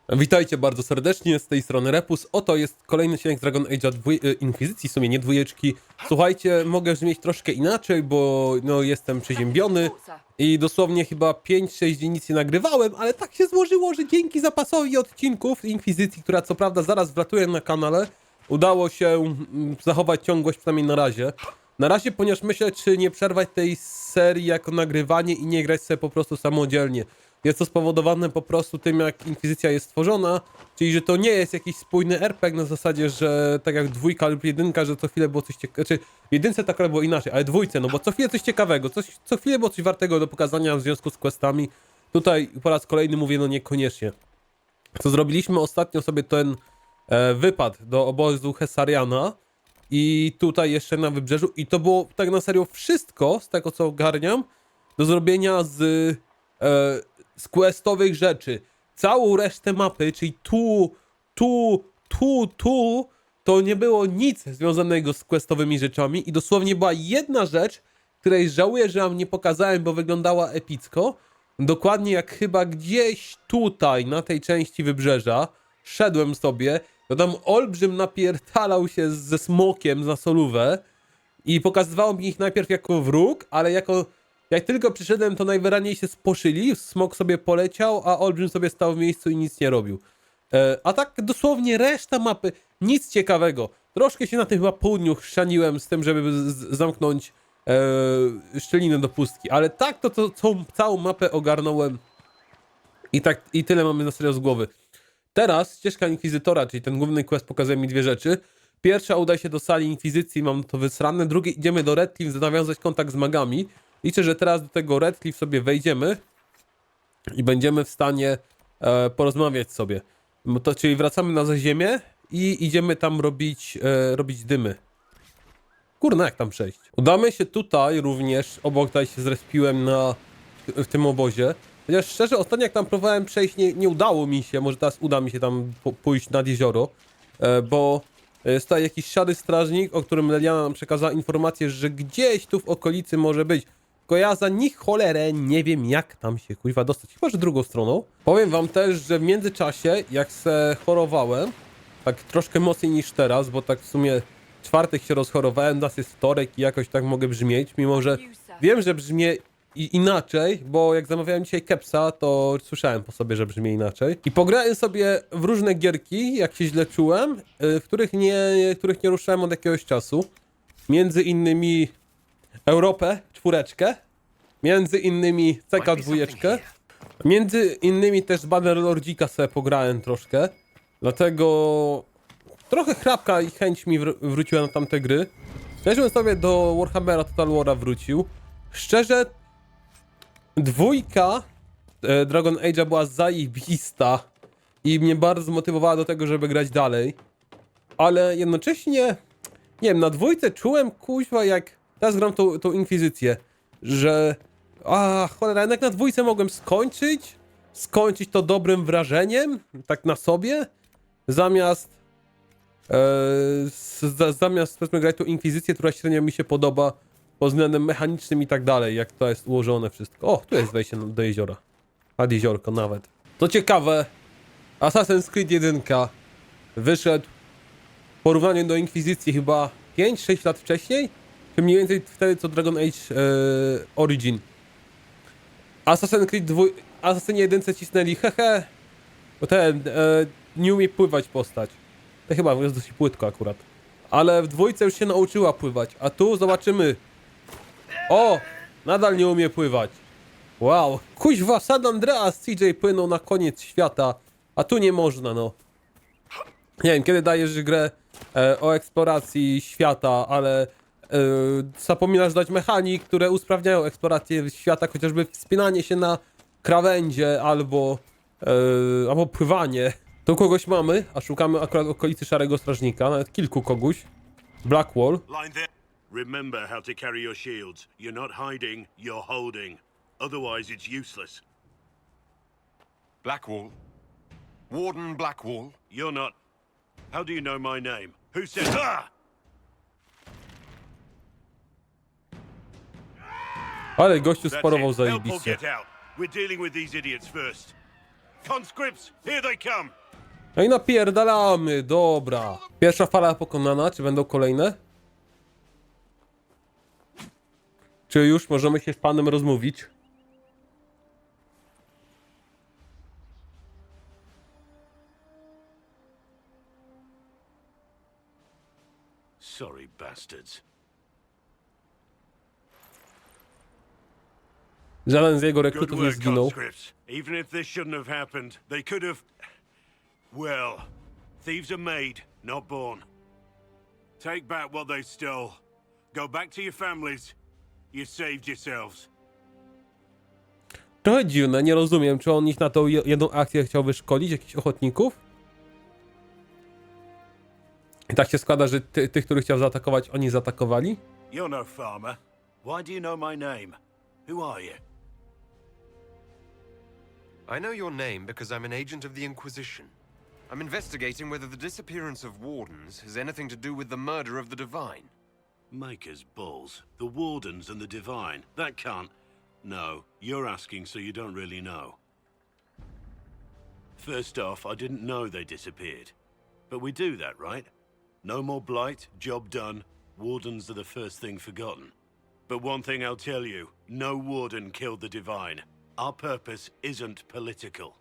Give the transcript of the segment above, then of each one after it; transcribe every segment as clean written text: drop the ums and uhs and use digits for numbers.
Witajcie bardzo serdecznie, z tej strony Repus. Oto jest kolejny odcinek z Dragon Age'a Inkwizycji, w sumie nie dwójeczki. Słuchajcie, mogę brzmieć troszkę inaczej, bo no, jestem przeziębiony i dosłownie chyba 5-6 dni nic nie nagrywałem, ale tak się złożyło, że dzięki zapasowi odcinków Inkwizycji, która co prawda zaraz wlatuje na kanale, udało się zachować ciągłość przynajmniej na razie. Na razie, ponieważ myślę, czy nie przerwać tej serii jako nagrywanie i nie grać sobie po prostu samodzielnie. Jest to spowodowane po prostu tym, jak Inkwizycja jest stworzona, czyli że to nie jest jakiś spójny RPG na zasadzie, że tak jak dwójka lub jedynka, że co chwilę było coś ciekawego, znaczy w jedynce tak było inaczej, ale dwójce, no bo co chwilę coś ciekawego, co chwilę było coś wartego do pokazania w związku z questami. Tutaj po raz kolejny mówię, no niekoniecznie. Co zrobiliśmy ostatnio sobie ten wypad do obozu Hesariana i tutaj jeszcze na wybrzeżu i to było tak na serio wszystko, z tego co ogarniam, do zrobienia z questowych rzeczy. Całą resztę mapy, czyli tu, to nie było nic związanego z questowymi rzeczami i dosłownie była jedna rzecz, której żałuję, że wam nie pokazałem, bo wyglądała epicko. Dokładnie jak chyba gdzieś tutaj, na tej części wybrzeża, szedłem sobie, to tam olbrzym napierdalał się ze smokiem na solówę i pokazywało mi ich najpierw jako wróg, ale jak tylko przyszedłem, to najwyraźniej się sposzyli, smok sobie poleciał, a olbrzym sobie stał w miejscu i nic nie robił. A tak dosłownie reszta mapy, nic ciekawego. Troszkę się na tym chyba południu chrzaniłem z tym, żeby zamknąć szczelinę do pustki, ale tak to całą mapę ogarnąłem i tyle mamy na serio z głowy. Teraz ścieżka Inkwizytora, czyli ten główny quest pokazuje mi dwie rzeczy. Pierwsza, udaj się do sali Inkwizycji, mam to wysrane. Drugie, idziemy do Red Cliff, nawiązać kontakt z magami. Liczę, że teraz do tego Red Cliff sobie wejdziemy i będziemy w stanie porozmawiać sobie. Czyli wracamy na ziemię i idziemy tam robić dymy. Kurna, jak tam przejść? Udamy się tutaj również, obok tutaj się zrespiłem w tym obozie. Chociaż szczerze, ostatnio jak tam próbowałem przejść, nie udało mi się, może teraz uda mi się tam pójść nad jezioro, bo jest tutaj jakiś szary strażnik, o którym Leliana nam przekazała informację, że gdzieś tu w okolicy może być. Tylko ja za nich cholerę nie wiem, jak tam się kuźwa dostać, chyba że drugą stroną. Powiem wam też, że w międzyczasie, jak se chorowałem, tak troszkę mocniej niż teraz, bo tak w sumie czwartek się rozchorowałem, teraz jest wtorek i jakoś tak mogę brzmieć, mimo że wiem, że brzmię inaczej, bo jak zamawiałem dzisiaj kepsa, to słyszałem po sobie, że brzmi inaczej. I pograłem sobie w różne gierki, jak się źle czułem, w których nie ruszałem od jakiegoś czasu. Między innymi Europę 4, między innymi CK 2, między innymi też Bannerlordzika sobie pograłem troszkę. Dlatego trochę chrapka i chęć mi wróciła na tamte gry. Też bym sobie do Warhammera Total War'a wrócił. Szczerze, dwójka Dragon Age'a była zajebista i mnie bardzo zmotywowała do tego, żeby grać dalej. Ale jednocześnie, nie wiem, na dwójce czułem kuźwa jak teraz gram tą Inkwizycję, że cholera, jednak na dwójce mogłem skończyć to dobrym wrażeniem, tak na sobie, zamiast powiedzmy grać tą Inkwizycję, która średnio mi się podoba pod względem mechanicznym i tak dalej, jak to jest ułożone wszystko. O, tu jest wejście do jeziora. Nad jeziorko nawet. Co ciekawe, Assassin's Creed 1 wyszedł w porównaniu do Inkwizycji chyba 5-6 lat wcześniej, czy mniej więcej wtedy co Dragon Age Origin. Assassin's Creed 2, Assassinie 1 cisnęli, hehe, bo nie umie pływać postać. To chyba jest dosyć płytko akurat. Ale w dwójce już się nauczyła pływać, a tu zobaczymy. O! Nadal nie umie pływać. Wow. Kuźwa, San Andreas CJ płynął na koniec świata, a tu nie można, no. Nie wiem, kiedy dajesz grę o eksploracji świata, ale zapominasz dać mechanik, które usprawniają eksplorację świata, chociażby wspinanie się na krawędzie albo pływanie. Tu kogoś mamy, a szukamy akurat okolicy Szarego Strażnika, nawet kilku kogoś. Blackwall. Remember how to carry your shields. You're not hiding, you're holding. Otherwise it's useless. Blackwall? Warden Blackwall? You're not. How do you know my name? Who said ah? Ale gościu That's sparował it. Help or zajebiście. get out. We're dealing with these idiots first. Conscripts, here they come! No i napierdalamy, dobra. Pierwsza fala pokonana, czy będą kolejne? Czy już możemy się z panem rozmówić? Sorry, bastards. Żaden z jego Good rekrutów nie work, zginął. conscripts. Even if this shouldn't have happened, they could have... Well, thieves are made, not born. Take back what they stole. Go back to your families. You saved yourselves. Trochę dziwne, nie rozumiem, czy on ich na tą jedną akcję chciał wyszkolić, jakichś ochotników? I tak się składa, że tych, których chciał zaatakować, oni zaatakowali? You're no farmer. Why do you know my name? Who are you? I know your name because I'm an agent of the Inquisition. I'm investigating whether the disappearance of wardens has anything to do with the murder of the Divine. Maker's balls. The Wardens and the Divine. That can't... No, you're asking so you don't really know. First off, I didn't know they disappeared. But we do that, right? No more blight, job done. Wardens are the first thing forgotten. But one thing I'll tell you, no Warden killed the Divine. Our purpose isn't political.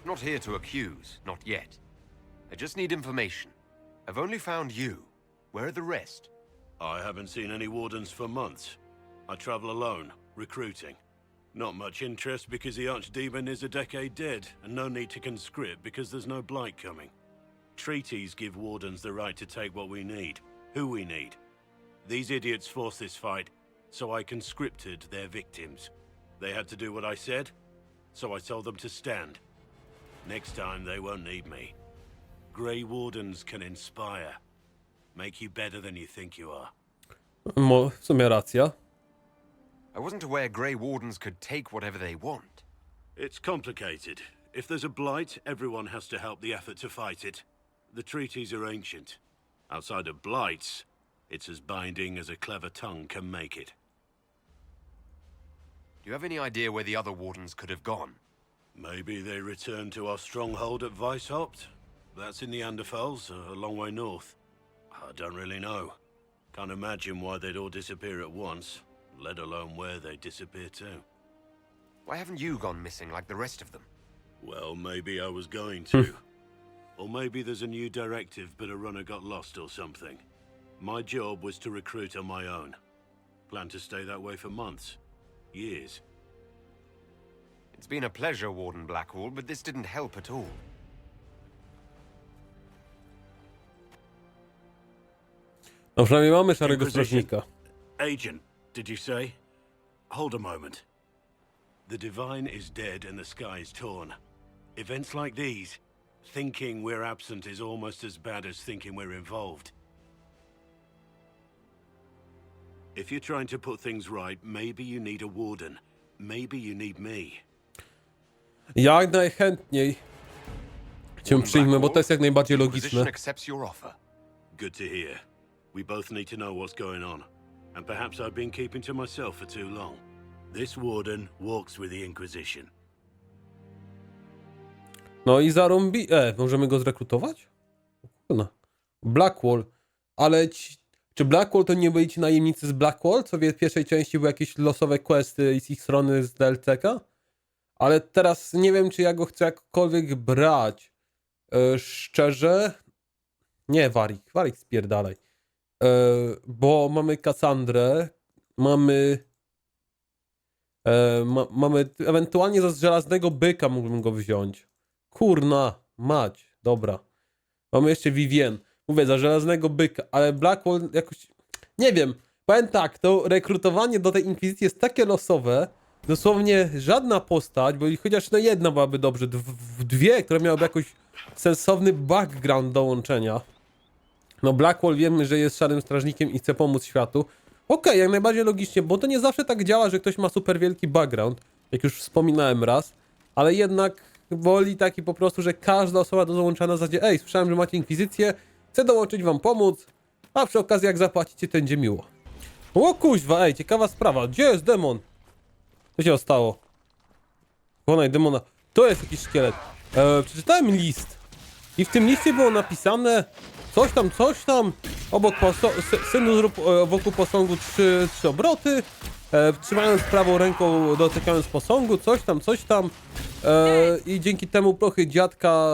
Not here to accuse, not yet. I just need information. I've only found you. Where are the rest? I haven't seen any Wardens for months. I travel alone, recruiting. Not much interest because the Archdemon is a decade dead, and no need to conscript because there's no blight coming. Treaties give Wardens the right to take what we need, who we need. These idiots forced this fight, so I conscripted their victims. They had to do what I said, so I told them to stand. Next time they won't need me. Grey Wardens can inspire. Make you better than you think you are. W sumie racja. I wasn't aware Grey Wardens could take whatever they want. It's complicated. If there's a blight, everyone has to help the effort to fight it. The treaties are ancient. Outside of blights, it's as binding as a clever tongue can make it. Do you have any idea where the other Wardens could have gone? Maybe they returned to our stronghold at Weishaupt? That's in the Anderfels, a long way north. I don't really know. Can't imagine why they'd all disappear at once, let alone where they'd disappear to. Why haven't you gone missing like the rest of them? Well, maybe I was going to. Or maybe there's a new directive, but a runner got lost or something. My job was to recruit on my own. Plan to stay that way for months. Years. It's been a pleasure, Warden Blackwall, but this didn't help at all. No przynajmniej mamy szarego Inquisition. strażnika. Agent, did you say? Hold a moment. The Divine is dead and the sky is torn. Events like these, thinking we're absent is almost as bad as thinking we're involved. If you're trying to put things right, maybe you need a warden. Maybe you need me. Jak najchętniej cię przyjmę, bo to jest jak najbardziej Inquisition logiczne. accepts your offer. Good to hear. We both need to know what's going on. And perhaps I've been keeping to myself for too long. This warden walks with the Inquisition. No i zarąbi... możemy go zrekrutować? No. Blackwall. Ale czy Blackwall to nie byli ci najemnicy z Blackwall? Co w pierwszej części były jakieś losowe questy z ich strony z DLC-ka? Ale teraz nie wiem, czy ja go chcę jakkolwiek brać. Szczerze... Nie, Warik spierdalaj. Bo mamy Kassandrę, mamy... mamy ewentualnie za żelaznego byka mógłbym go wziąć. Kurna, mać, dobra. Mamy jeszcze Vivien. Mówię, za żelaznego byka, ale Blackwall jakoś... Nie wiem, powiem tak, to rekrutowanie do tej Inkwizycji jest takie losowe, dosłownie żadna postać, bo chociaż no jedna byłaby dobrze, dwie, które miałyby jakoś sensowny background dołączenia. No Blackwall wiemy, że jest szarym strażnikiem i chce pomóc światu. Okej, jak najbardziej logicznie, bo to nie zawsze tak działa, że ktoś ma super wielki background, jak już wspominałem raz, ale jednak woli taki po prostu, że każda osoba dołącza na zasadzie: ej, słyszałem, że macie Inkwizycję, chcę dołączyć wam pomóc, a przy okazji jak zapłacicie, to będzie miło. O kuźwa, ej, ciekawa sprawa, gdzie jest demon? Co się stało? Pokonaj demona. To jest jakiś szkielet. Przeczytałem list. I w tym liście było napisane coś tam. Obok synu zrób wokół posągu trzy obroty. Trzymając prawą ręką, dotykając posągu, coś tam. I dzięki temu prochy dziadka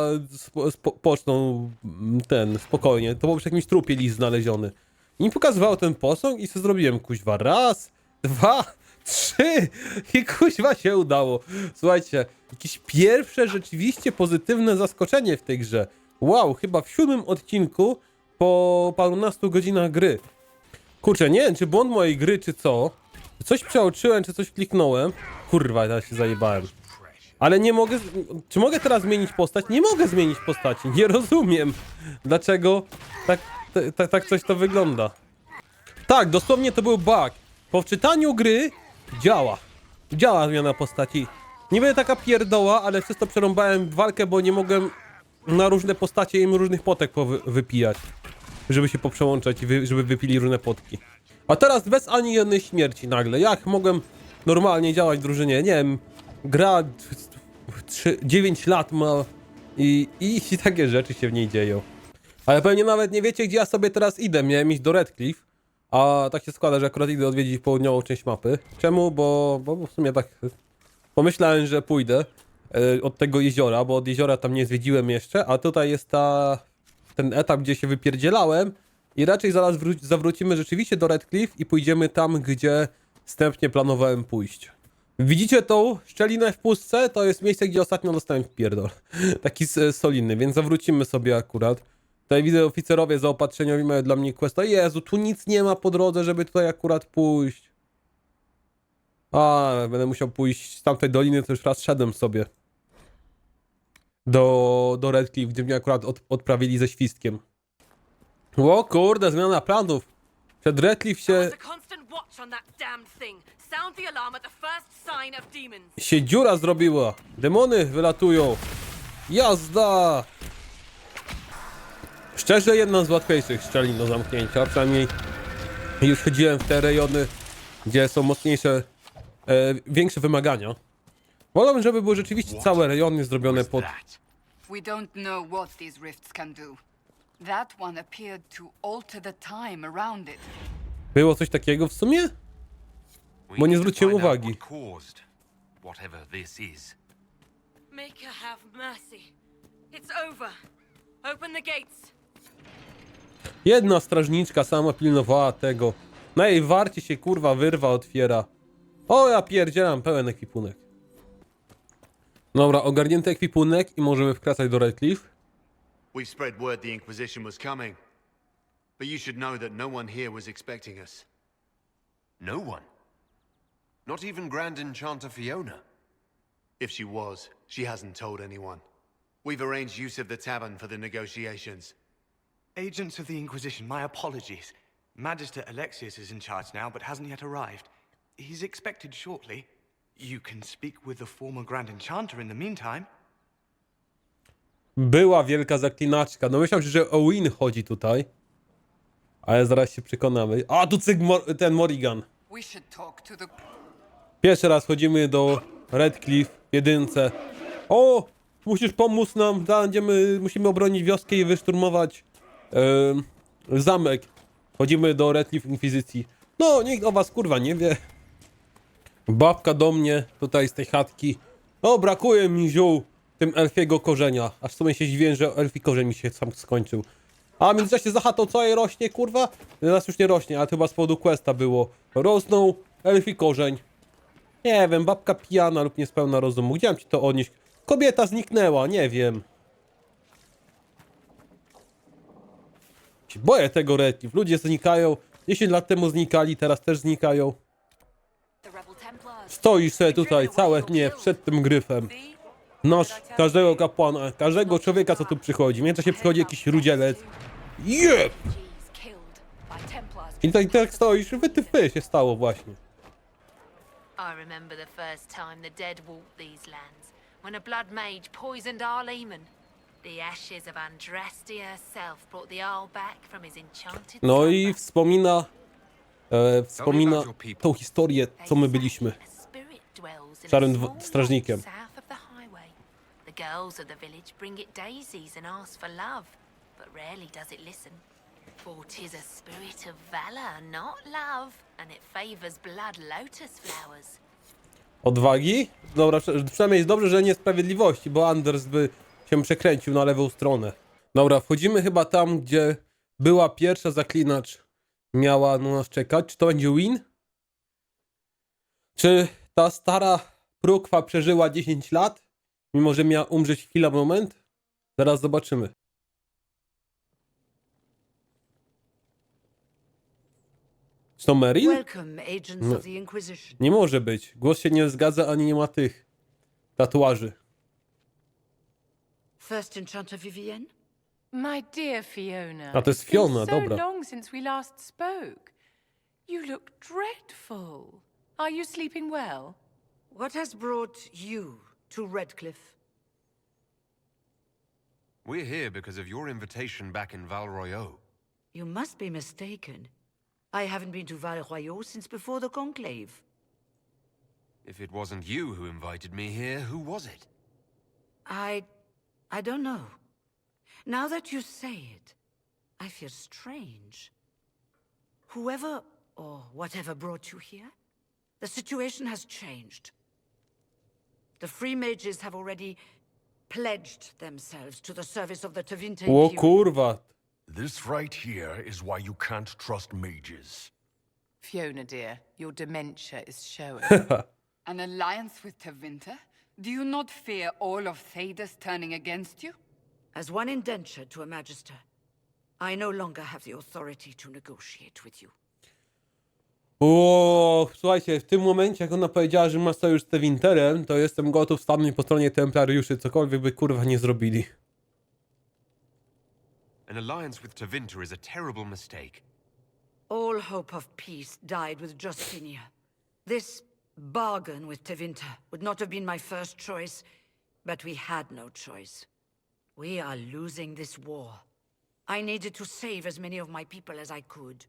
poczną spokojnie. To był przy jakimś trupie list znaleziony. I mi pokazywało ten posąg i sobie zrobiłem kuźwa. Raz, dwa, trzy i kuźwa się udało. Słuchajcie, jakieś pierwsze rzeczywiście pozytywne zaskoczenie w tej grze. Wow, chyba w 7. odcinku po parunastu godzinach gry. Kurczę, nie wiem, czy błąd mojej gry, czy co. Czy coś przeoczyłem, czy coś kliknąłem. Kurwa, teraz się zajebałem. Ale nie mogę... Czy mogę teraz zmienić postać? Nie mogę zmienić postaci. Nie rozumiem, dlaczego tak coś to wygląda. Tak, dosłownie to był bug. Po wczytaniu gry działa. Działa zmiana postaci. Nie będzie taka pierdoła, ale przez to przerąbałem walkę, bo nie mogłem na różne postacie im różnych potek wypijać. Żeby się poprzełączać i żeby wypili różne potki. A teraz bez ani jednej śmierci nagle. Jak mogłem normalnie działać w drużynie? Nie wiem, gra 9 lat ma i takie rzeczy się w niej dzieją. Ale pewnie nawet nie wiecie, gdzie ja sobie teraz idę. Miałem iść do Redcliffe, a tak się składa, że akurat idę odwiedzić południową część mapy. Czemu? Bo w sumie tak pomyślałem, że pójdę od tego jeziora, bo od jeziora tam nie zwiedziłem jeszcze, a tutaj jest ten etap, gdzie się wypierdzielałem i raczej zaraz zawrócimy rzeczywiście do Redcliffe i pójdziemy tam, gdzie wstępnie planowałem pójść. Widzicie tą szczelinę w pustce? To jest miejsce, gdzie ostatnio dostałem pierdol. Taki solidny, więc zawrócimy sobie akurat. Tutaj widzę, oficerowie zaopatrzeniowi mają dla mnie quest. O Jezu, tu nic nie ma po drodze, żeby tutaj akurat pójść. A, będę musiał pójść z tamtej doliny, to już raz szedłem sobie. Do Redcliffe, gdzie mnie akurat odprawili ze świstkiem. O kurde, zmiana planów. Przed Redcliffe się dziura zrobiła. Demony wylatują. Jazda! Szczerze, jedna z łatwiejszych szczelin do zamknięcia. Przynajmniej już chodziłem w te rejony, gdzie są mocniejsze, większe wymagania. Wolałbym, żeby były rzeczywiście całe rejony zrobione pod... We don't know what these rifts can do. That one appeared to alter the time around it. Było coś takiego w sumie? Bo nie zwróciłem uwagi. Whatever this is. Make her have mercy. It's over. Open the gates. Jedna strażniczka sama pilnowała tego. Na jej warcie się kurwa wyrwa otwiera. O, ja pierdzielam, pełen ekwipunek. Dobra, ogarnięty ekwipunek i możemy wkracać do Redcliffe. We spread word the Inquisition was coming. But you should know that no one here was expecting us. No one. Not even Grand Enchanter Fiona. If she was, she hasn't told anyone. We've arranged use of the tavern for the negotiations. Agents of the Inquisition, my apologies. Magister Alexius is in charge now, but hasn't yet arrived. He's expected shortly. You can speak with the former Grand Enchanter in the meantime. Była wielka zaklinaczka. No myślałem, że o Win chodzi tutaj. Ale zaraz się przekonamy. A, tu ten Morrigan. We should talk to the... Pierwszy raz chodzimy do Redcliffe w jedynce. O! Musisz pomóc nam. Musimy obronić wioskę i wyszturmować zamek. Chodzimy do Redcliffe Inkwizycji. No, nikt o was kurwa nie wie. Babka do mnie tutaj z tej chatki. O, brakuje mi ziół tym elfiego korzenia. Aż w sumie się zdziwiłem, że elfi korzeń mi się sam skończył. A w międzyczasie za chatą co jej rośnie, kurwa? Teraz już nie rośnie, ale to chyba z powodu questa było. Rosnął elfi korzeń. Nie wiem, babka pijana lub niespełna rozumu. Gdzie mam ci to odnieść? Kobieta zniknęła, nie wiem. Boję tego Redcliffe. Ludzie znikają. 10 lat temu znikali, teraz też znikają. Stoisz sobie tutaj całe dnie przed tym gryfem. Noż każdego kapłana, każdego człowieka, co tu przychodzi. W międzyczasie przychodzi jakiś rudzielec. Jep! I tutaj tak stoisz, wytyfy się stało właśnie. I remember the first time the dead walked these lands, when a blood mage poisoned our leman. The ashes of Andraste herself brought the Arl back from his enchanted No i slumber. wspomina tą historię, co my byliśmy. Szarym strażnikiem. girls of the village bring it daisies and ask for love, but rarely does it listen. For 'tis a spirit of valor, not love, and it favors blood lotus flowers. Odwagi? Dobra, przynajmniej jest dobrze, że nie sprawiedliwości, bo Anders by się przekręcił na lewą stronę. Dobra, wchodzimy chyba tam, gdzie była pierwsza zaklinacz. Miała na nas czekać. Czy to będzie win? Czy ta stara prukwa przeżyła 10 lat? Mimo, że miała umrzeć chwila, moment? Zaraz zobaczymy. Czy to Meryl? Welcome, agents of the Inquisition. Nie może być. Głos się nie zgadza, ani nie ma tych tatuaży. First Enchanter Vivienne? My dear Fiona. A to jest it's been Fiona, so dobra. long since we last spoke. You look dreadful. Are you sleeping well? What has brought you to Redcliffe? We're here because of your invitation back in Val Royeaux. You must be mistaken. I haven't been to Val Royeaux since before the Conclave. If it wasn't you who invited me here, who was it? I don't know. Now that you say it, I feel strange. Whoever or whatever brought you here, the situation has changed. The Free Mages have already pledged themselves to the service of the Tevinter O Imperium. kurwa. This right here is why you can't trust mages. Fiona, dear, your dementia is showing. An alliance with Tevinter? Do you not fear all of Thedas turning against you? As one indentured to a magister, I no longer have the authority to negotiate with you. O, słuchajcie, w tym momencie, jak ona powiedziała, że ma sojusz z Tevinterem, to jestem gotów stanąć po stronie templariuszy, cokolwiek by kurwa nie zrobili. An alliance with Tevinter is a terrible mistake. All hope of peace died with Justinia. This bargain with Tevinter would not have been my first choice, but we had no choice. We are losing this war. I needed to save as many of my people as I could.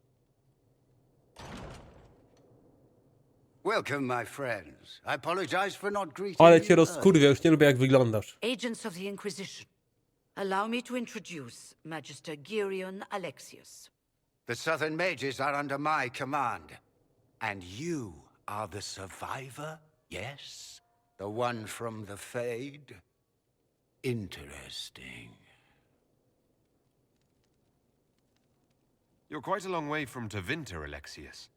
Welcome, my friends. I apologize for not greeting Ale you cię rozkurwia, już nie lubię jak wyglądasz. Agents of the Inquisition, allow me to introduce Magister Girion Alexius. The Southern Mages are under my command. And you are the survivor, yes? The one from the Fade? Interesting. You're quite a long way from Tevinter, Alexius.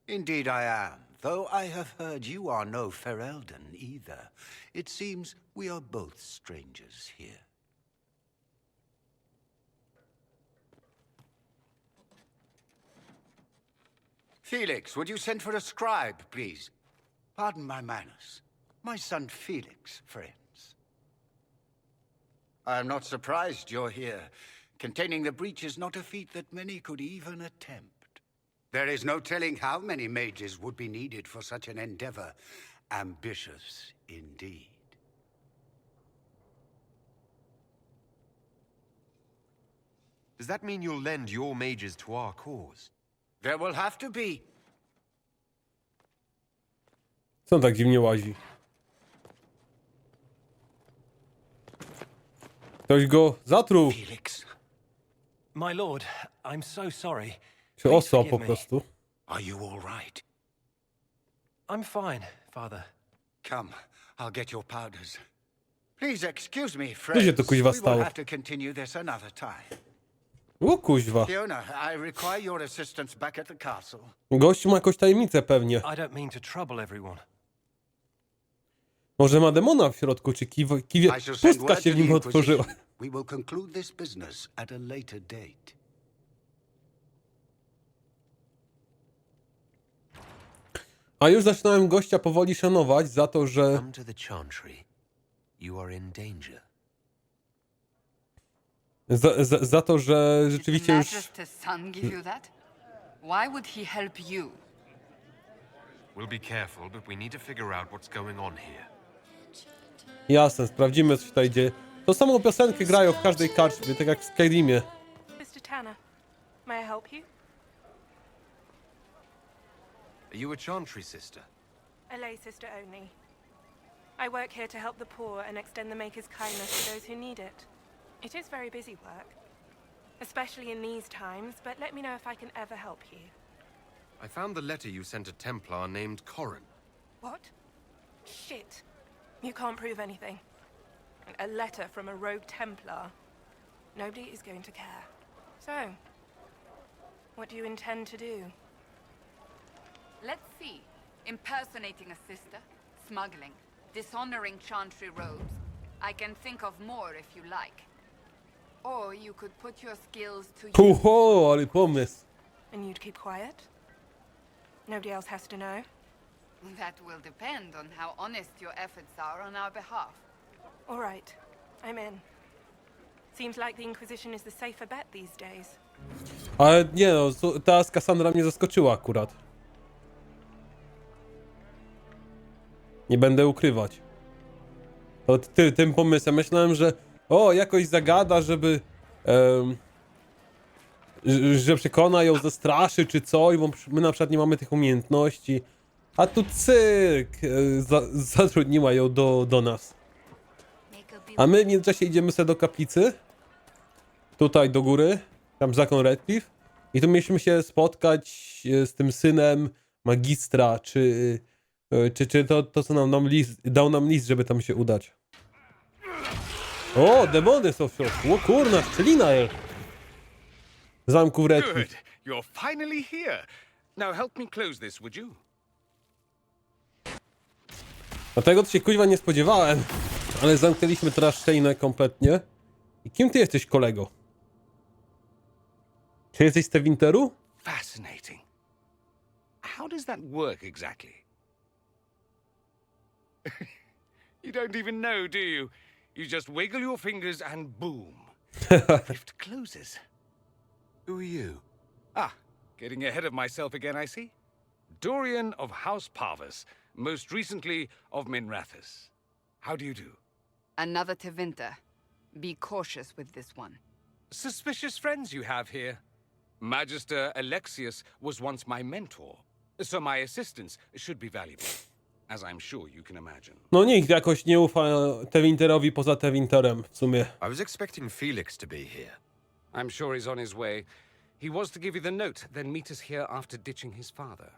Indeed I am, though I have heard you are no Ferelden either. It seems we are both strangers here. Felix, would you send for a scribe, please? Pardon my manners. My son Felix, friends. I am not surprised you're here. Containing the breach is not a feat that many could even attempt. There is no telling how many mages would be needed for such an endeavor. Ambitious indeed. Does that mean you'll lend your mages to our cause? There will have to be. Co on tak dziwnie łazi? Ktoś go zatruł. Felix, My lord, I'm so sorry. Czy Please osłał forgive po me. prostu. are you all right? I'm fine, father. Come, I'll get your powders. Please excuse me, się friends. tu kuźwa We stało? will have to continue this another time. O kuźwa. Fiona, I require your assistance back at the castle. Gościu ma jakąś tajemnicę pewnie. I don't mean to trouble everyone. Może ma demona w środku, czy kiwie... I shall send pustka word się to w nim the otworzyła. Inquisition. We will conclude this business at a later date. A już zaczynałem gościa powoli szanować za to, że... Come to the Chantry. You are in danger. Za to, że rzeczywiście już... Magister's son give you that? Why would he help you? We'll be careful, but we need to figure out what's going on here. Jasne, sprawdzimy co się tutaj dzieje. To samą piosenkę grają w każdej karczmie, tak jak w Skyrimie. Mr. Tanner, may I help you? Are you a Chantry sister? A lay sister only. I work here to help the poor and extend the Maker's kindness to those who need it. It is very busy work, especially in these times, but let me know if I can ever help you. I found the letter you sent a Templar named Corrin. What? Shit. You can't prove anything. A letter from a rogue Templar. Nobody is going to care. So, what do you intend to do? Let's see. Impersonating a sister, smuggling, dishonoring chantry robes. I can think of more if you like. Or you could put your skills to use. Oho, ale pomysł. And you'd keep quiet? Nobody else has to know? That will depend on how honest your efforts are on our behalf. All right, I'm in. Seems like the Inquisition is the safer bet these days. Ale nie no, ta Cassandra mnie zaskoczyła akurat. Nie będę ukrywać. To tym pomysłem myślałem, że jakoś zagada, żeby że przekona ją, zastraszy czy coś, bo my na przykład nie mamy tych umiejętności. A tu cyk! Zatrudniła ją do nas. A my w międzyczasie idziemy sobie do kaplicy. Tutaj do góry. Tam zakon Redcliffe. I tu mieliśmy się spotkać z tym synem magistra, czy to co dał nam list, żeby tam się udać. O, demony są w środku. O kurna, szczelina jest. Zamku w Redcliffe. Good. You're finally here. Now help me close this, would you? No tego to się kuźwa nie spodziewałem. Ale zamknęliśmy teraz szczelinę kompletnie. I kim ty jesteś, kolego? Czy jesteś z Tewinteru? Fascinating. How does that work exactly? You don't even know, do you? You just wiggle your fingers and boom. The rift closes. Who are you? Ah, getting ahead of myself again, I see. Dorian of House Parvus, most recently of Minrathous. How do you do? Another Tevinter. Be cautious with this one. Suspicious friends you have here. Magister Alexius was once my mentor, so my assistance should be valuable, as I'm sure you can imagine. No nikt jakoś nie ufa Tewinterowi poza Tewinterem w sumie. I was expecting Felix to be here. I'm sure he's on his way. He was to give you the note, then meet us here after ditching his father.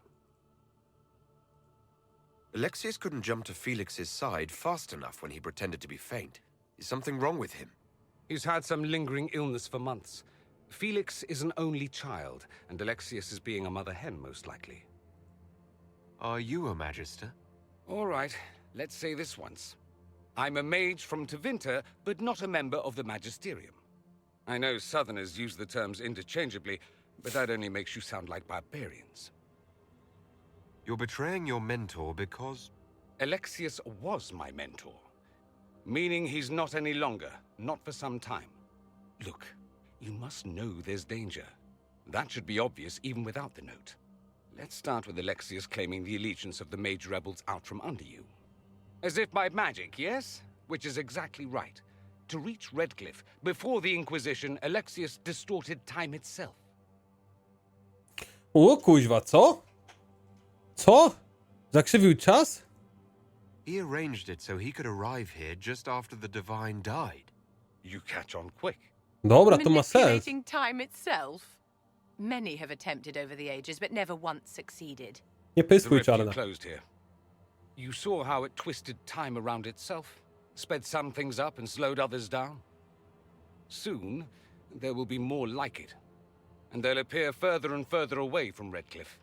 Alexius couldn't jump to Felix's side fast enough when he pretended to be faint. Is something wrong with him? He's had some lingering illness for months. Felix is an only child, and Alexius is being a mother hen, most likely. Are you a magister? All right, let's say this once. I'm a mage from Tevinter, but not a member of the Magisterium. I know Southerners use the terms interchangeably, but that only makes you sound like barbarians. You're betraying your mentor because... Alexius was my mentor, meaning he's not any longer, not for some time. Look, you must know there's danger. That should be obvious even without the note. Let's start with Alexius claiming the allegiance of the mage rebels out from under you. As if by magic, yes? Which is exactly right. To reach Redcliffe, before the Inquisition, Alexius distorted time itself. O kuźwa, co? Co? Zakrzywił czas? He arranged it so he could arrive here just after the Divine died. You catch on quick. Dobra, to ma sens. Manipulating time itself? Many have attempted over the ages, but never once succeeded. Nie The pyskuj, rift you czarna. closed here. You saw how it twisted time around itself, sped some things up and slowed others down. Soon, there will be more like it, and they'll appear further and further away from Redcliffe.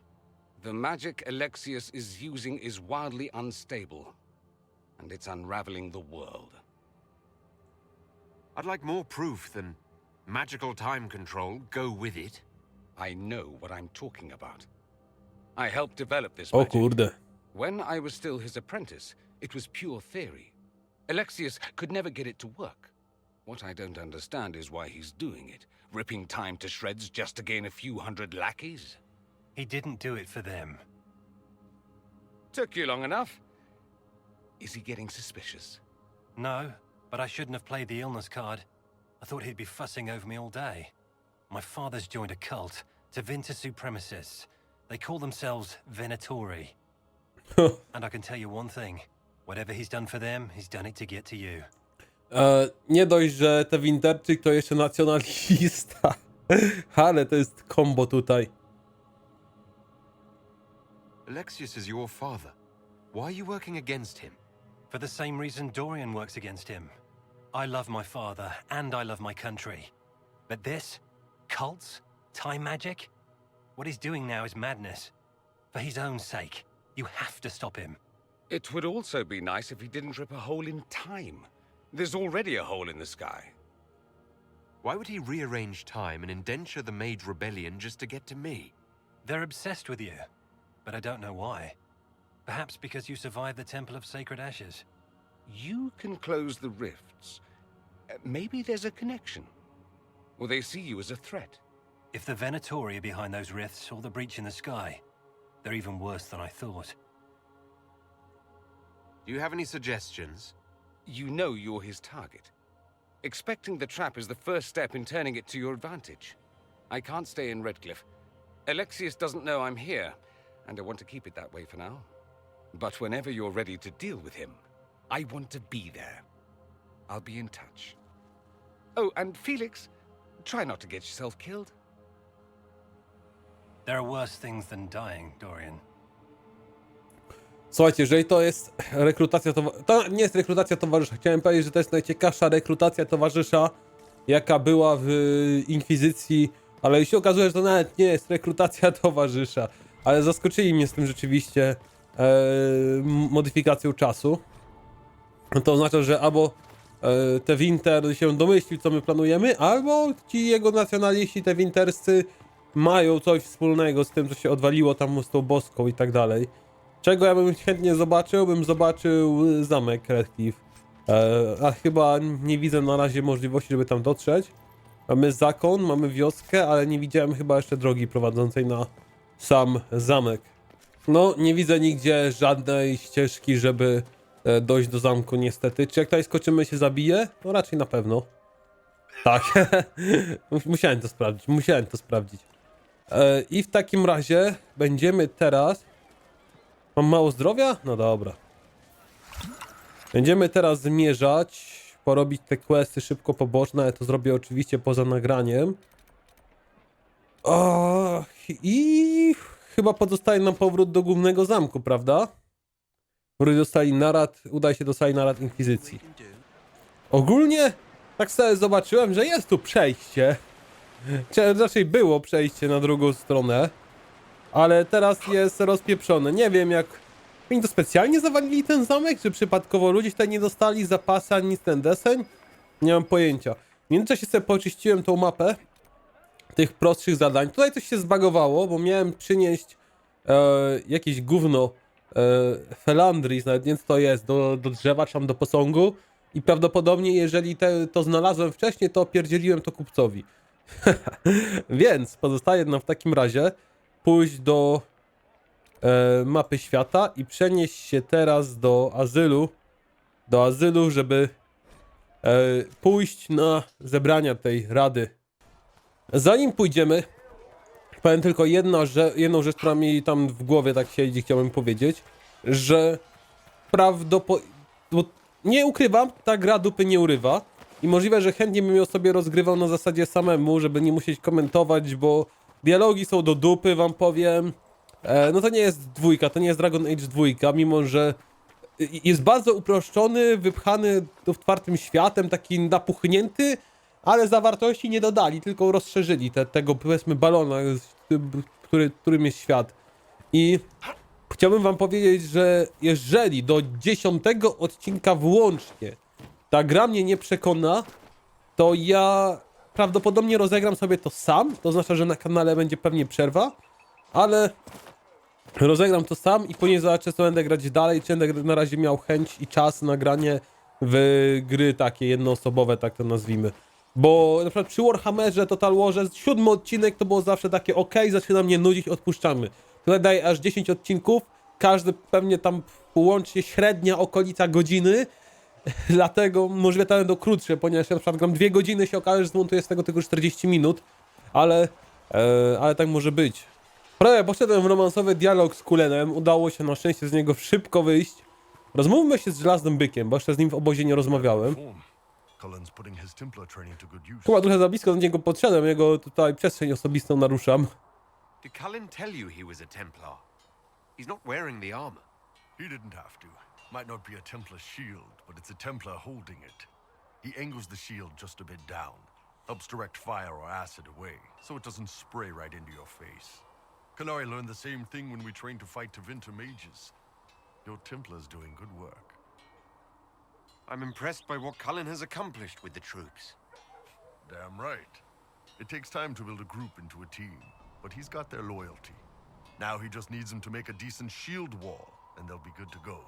The magic Alexius is using is wildly unstable, and it's unraveling the world. I'd like more proof than magical time control. Go with it. I know what I'm talking about. I helped develop this O magic. kurde. When I was still his apprentice, it was pure theory. Alexius could never get it to work. What I don't understand is why he's doing it, ripping time to shreds just to gain a few hundred lackeys. He didn't do it for them. Took you long enough. Is he getting suspicious? No, but I shouldn't have played the illness card. I thought he'd be fussing over me all day. My father's joined a cult, Tevinter Supremacists. They call themselves Venatori. And I can tell you one thing. Whatever he's done for them, he's done it to get to you. Nie dość, że te Winterczyk to jeszcze nacjonalista, ale to jest kombo tutaj. Alexius is your father. Why are you working against him? For the same reason Dorian works against him. I love my father, and I love my country. But this? Cults? Time magic? What he's doing now is madness. For his own sake, you have to stop him. It would also be nice if he didn't rip a hole in time. There's already a hole in the sky. Why would he rearrange time and indenture the Mage Rebellion just to get to me? They're obsessed with you, but I don't know why. Perhaps because you survived the Temple of Sacred Ashes. You can close the rifts. Maybe there's a connection. Or they see you as a threat. If the Venatori are behind those rifts or the breach in the sky, they're even worse than I thought. Do you have any suggestions? You know you're his target. Expecting the trap is the first step in turning it to your advantage. I can't stay in Redcliffe. Alexius doesn't know I'm here, and I want to keep it that way for now. But whenever you're ready to deal with him, I want to be there. I'll be in touch. Oh, and Felix, try not to get yourself killed. There are worse things than dying, Dorian. Słuchajcie, jeżeli to jest rekrutacja to nie jest rekrutacja towarzysza. Chciałem powiedzieć, że to jest najciekawsza rekrutacja towarzysza, jaka była w Inkwizycji, ale się okazuje, że to nawet nie jest rekrutacja towarzysza. Ale zaskoczyli mnie z tym rzeczywiście modyfikacją czasu. To oznacza, że albo te Winter się domyślił, co my planujemy, albo ci jego nacjonaliści, te Winterscy, mają coś wspólnego z tym, co się odwaliło tam z tą boską i tak dalej. Czego ja bym chętnie zobaczył? Bym zobaczył zamek Redcliffe. A chyba nie widzę na razie możliwości, żeby tam dotrzeć. Mamy zakon, mamy wioskę, ale nie widziałem chyba jeszcze drogi prowadzącej na sam zamek. No, nie widzę nigdzie żadnej ścieżki, żeby dojść do zamku niestety. Czy jak tutaj skoczymy się zabije? No raczej na pewno. Tak. Musiałem to sprawdzić. I w takim razie będziemy teraz... Mam mało zdrowia? No dobra. Będziemy teraz zmierzać, porobić te questy szybko poboczne, ale to zrobię oczywiście poza nagraniem. I chyba pozostaje nam powrót do głównego zamku, prawda? Udaje się dostali narad Inkwizycji. Ogólnie tak sobie zobaczyłem, że jest tu przejście. Czy raczej było przejście na drugą stronę. Ale teraz jest rozpieprzone. Nie wiem jak... Oni to specjalnie zawalili ten zamek? Czy przypadkowo ludzie tutaj nie dostali zapasy ani ten deseń? Nie mam pojęcia. W międzyczasie sobie poczyściłem tą mapę tych prostszych zadań. Tutaj coś się zbagowało, bo miałem przynieść jakieś gówno Felandris, nawet nie wiem co to jest, do drzewa czy tam do posągu. I prawdopodobnie jeżeli to znalazłem wcześniej, to pierdzieliłem to kupcowi. Więc pozostaje nam w takim razie pójść do mapy świata i przenieść się teraz do azylu, żeby pójść na zebrania tej rady. Zanim pójdziemy, powiem tylko jedną rzecz, która mi tam w głowie tak siedzi, chciałbym powiedzieć, że nie ukrywam, ta gra dupy nie urywa i możliwe, że chętnie bym ją sobie rozgrywał na zasadzie samemu, żeby nie musieć komentować, bo dialogi są do dupy, wam powiem. No to nie jest dwójka, to nie jest Dragon Age 2, mimo że jest bardzo uproszczony, wypchany otwartym światem, taki napuchnięty, ale zawartości nie dodali, tylko rozszerzyli tego, powiedzmy, balona, którym jest świat. I chciałbym wam powiedzieć, że jeżeli do 10 odcinka włącznie ta gra mnie nie przekona, to ja prawdopodobnie rozegram sobie to sam, to oznacza, że na kanale będzie pewnie przerwa, ale rozegram to sam i później zobaczę, co będę grać dalej, czy będę na razie miał chęć i czas na granie w gry takie jednoosobowe, tak to nazwijmy. Bo na przykład przy Warhammerze Total Warze 7 odcinek to było zawsze takie ok, zaczyna mnie nudzić, odpuszczamy. Tutaj daję aż 10 odcinków, każdy pewnie tam łącznie średnia okolica godziny, dlatego możliwe to będą krótsze, ponieważ ja na przykład gram 2 godziny, się okaże, że zmontuję z tego tylko 40 minut, ale tak może być. Prawie poszedłem w romansowy dialog z Kulenem, udało się na szczęście z niego szybko wyjść. Rozmówmy się z Żelaznym Bykiem, bo jeszcze z nim w obozie nie rozmawiałem. Cullen's putting his Templar training to good use. Chyba trochę za blisko do niego podszedłem, jego tutaj przestrzeń osobistą naruszam. Did Cullen tell you he was a Templar? He's not wearing the armor. He didn't have to. Might not be a Templar shield, but it's a Templar holding it. He angles the shield just a bit down. Helps direct fire or acid away, so it doesn't spray right into your face. Kanari learned the same thing when we trained to fight Tevinter mages. Your Templar's doing good work. I'm impressed by what Cullen has accomplished with the troops. Damn right. It takes time to build a group into a team, but he's got their loyalty. Now he just needs them to make a decent shield wall, and they'll be good to go.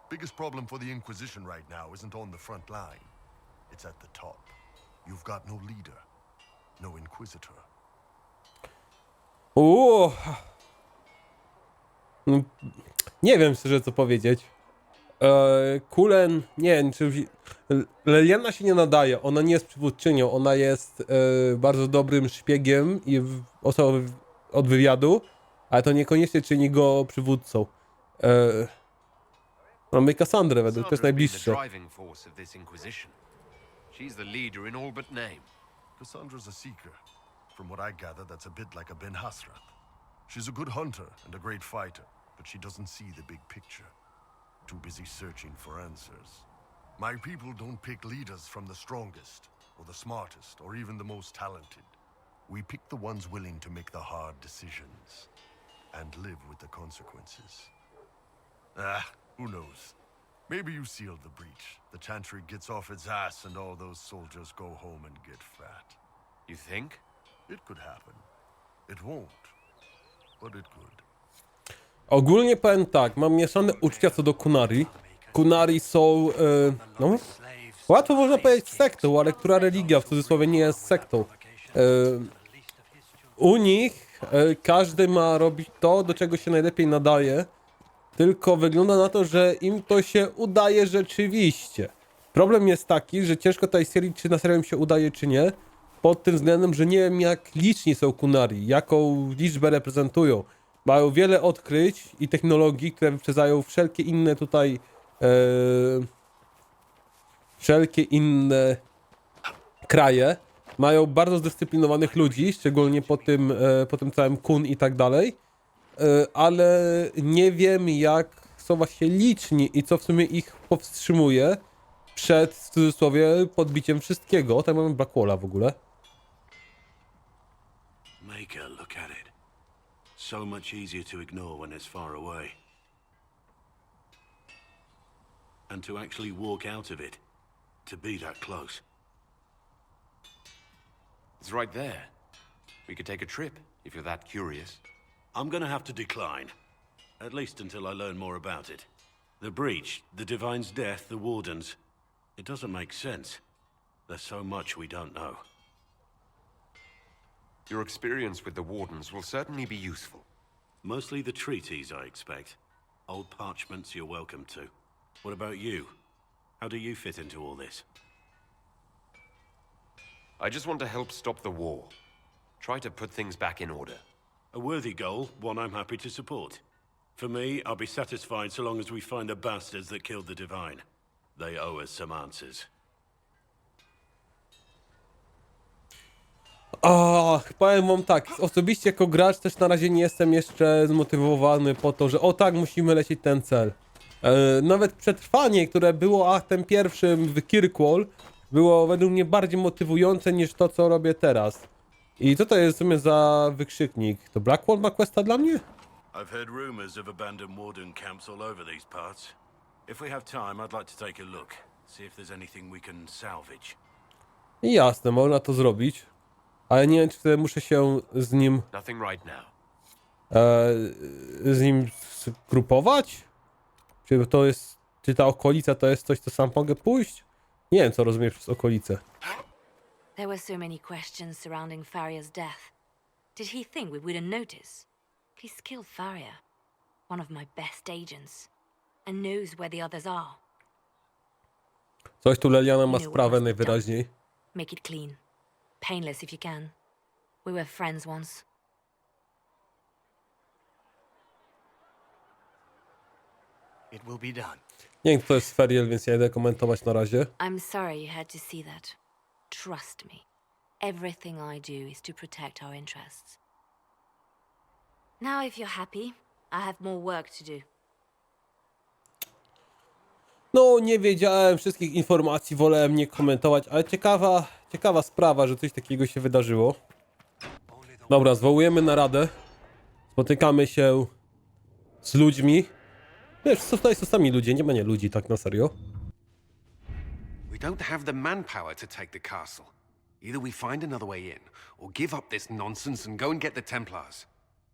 Biggest problem for the Inquisition right now isn't on the front line. It's at the top. You've got no leader, no Inquisitor. Nie wiem szczerze co powiedzieć. Cullen, nie wiem, czy Leliana się nie nadaje, ona nie jest przywódczynią, ona jest bardzo dobrym szpiegiem i osobą od wywiadu, ale to niekoniecznie czyni go przywódcą. Mamy Cassandrę, według to jest najbliższe. She's the leader in all but name. Cassandra's a seeker. From what I gather, that's a bit like a Ben Hasrath. She's a good hunter and a great fighter, but she doesn't see the big picture. Too busy searching for answers. My people don't pick leaders from the strongest, or the smartest, or even the most talented. We pick the ones willing to make the hard decisions, and live with the consequences. Who knows? Maybe you sealed the breach. The Chantry gets off its ass and all those soldiers go home and get fat. You think? It could happen. It won't, but it could. Ogólnie powiem tak, mam mieszane uczucia co do Kunari. Kunari są, no, łatwo można powiedzieć sektą, ale która religia w cudzysłowie nie jest sektą. U nich każdy ma robić to, do czego się najlepiej nadaje, tylko wygląda na to, że im to się udaje rzeczywiście. Problem jest taki, że ciężko tej serii, czy na serio im się udaje, czy nie, pod tym względem, że nie wiem jak liczni są Kunari, jaką liczbę reprezentują. Mają wiele odkryć i technologii, które wyprzedzają wszelkie inne tutaj wszelkie inne kraje. Mają bardzo zdyscyplinowanych ludzi, szczególnie po tym całym kun i tak dalej. Ale nie wiem jak są właśnie liczni i co w sumie ich powstrzymuje przed, w cudzysłowie, podbiciem wszystkiego. Tak mamy Blackwalla w ogóle. Make a look at it. So much easier to ignore when it's far away. And to actually walk out of it. To be that close. It's right there. We could take a trip, if you're that curious. I'm gonna have to decline. At least until I learn more about it. The breach, the Divine's death, the Wardens. It doesn't make sense. There's so much we don't know. Your experience with the Wardens will certainly be useful. Mostly the treaties, I expect. Old parchments you're welcome to. What about you? How do you fit into all this? I just want to help stop the war. Try to put things back in order. A worthy goal, one I'm happy to support. For me, I'll be satisfied so long as we find the bastards that killed the Divine. They owe us some answers. Powiem wam tak, osobiście jako gracz też na razie nie jestem jeszcze zmotywowany po to, że o tak, musimy lecieć ten cel. Nawet przetrwanie, które było aktem pierwszym w Kirkwall, było według mnie bardziej motywujące niż to, co robię teraz. I co to jest w sumie za wykrzyknik? To Blackwall ma questa dla mnie? I've heard rumors of abandoned warden camps all over these parts. If we have time, I'd like to take a look. See if there's anything we can salvage. Jasne, można to zrobić. Ale nie wiem, czy wtedy muszę się z nim... Nothing right now. z nim zgrupować? Czy to jest... Czy ta okolica to jest coś, co sam mogę pójść? Nie wiem, co rozumiesz przez okolice. There were so many questions surrounding Farria's death. Did he think we wouldn't notice? He's killed Farria, one of my best agents, and knows where the others are. Coś tu Leliana ma sprawę najwyraźniej. Make it clean. Painless if you can. We were friends once. It will be done. Nie wiem, kto to jest Feriel, więc ja idę komentować na razie. I'm sorry you had to see that. Trust me. Everything I do is to protect our interests. Now if you're happy, I have more work to do. No, nie wiedziałem wszystkich informacji, wolałem nie komentować, ale ciekawa sprawa, że coś takiego się wydarzyło. Dobra, zwołujemy naradę. Spotykamy się z ludźmi. Wiesz, tutaj są sami ludzie, nie ma nie ludzi, tak na serio. We don't have the manpower to take the castle. Either we find another way in, or give up this nonsense and go and get the Templars.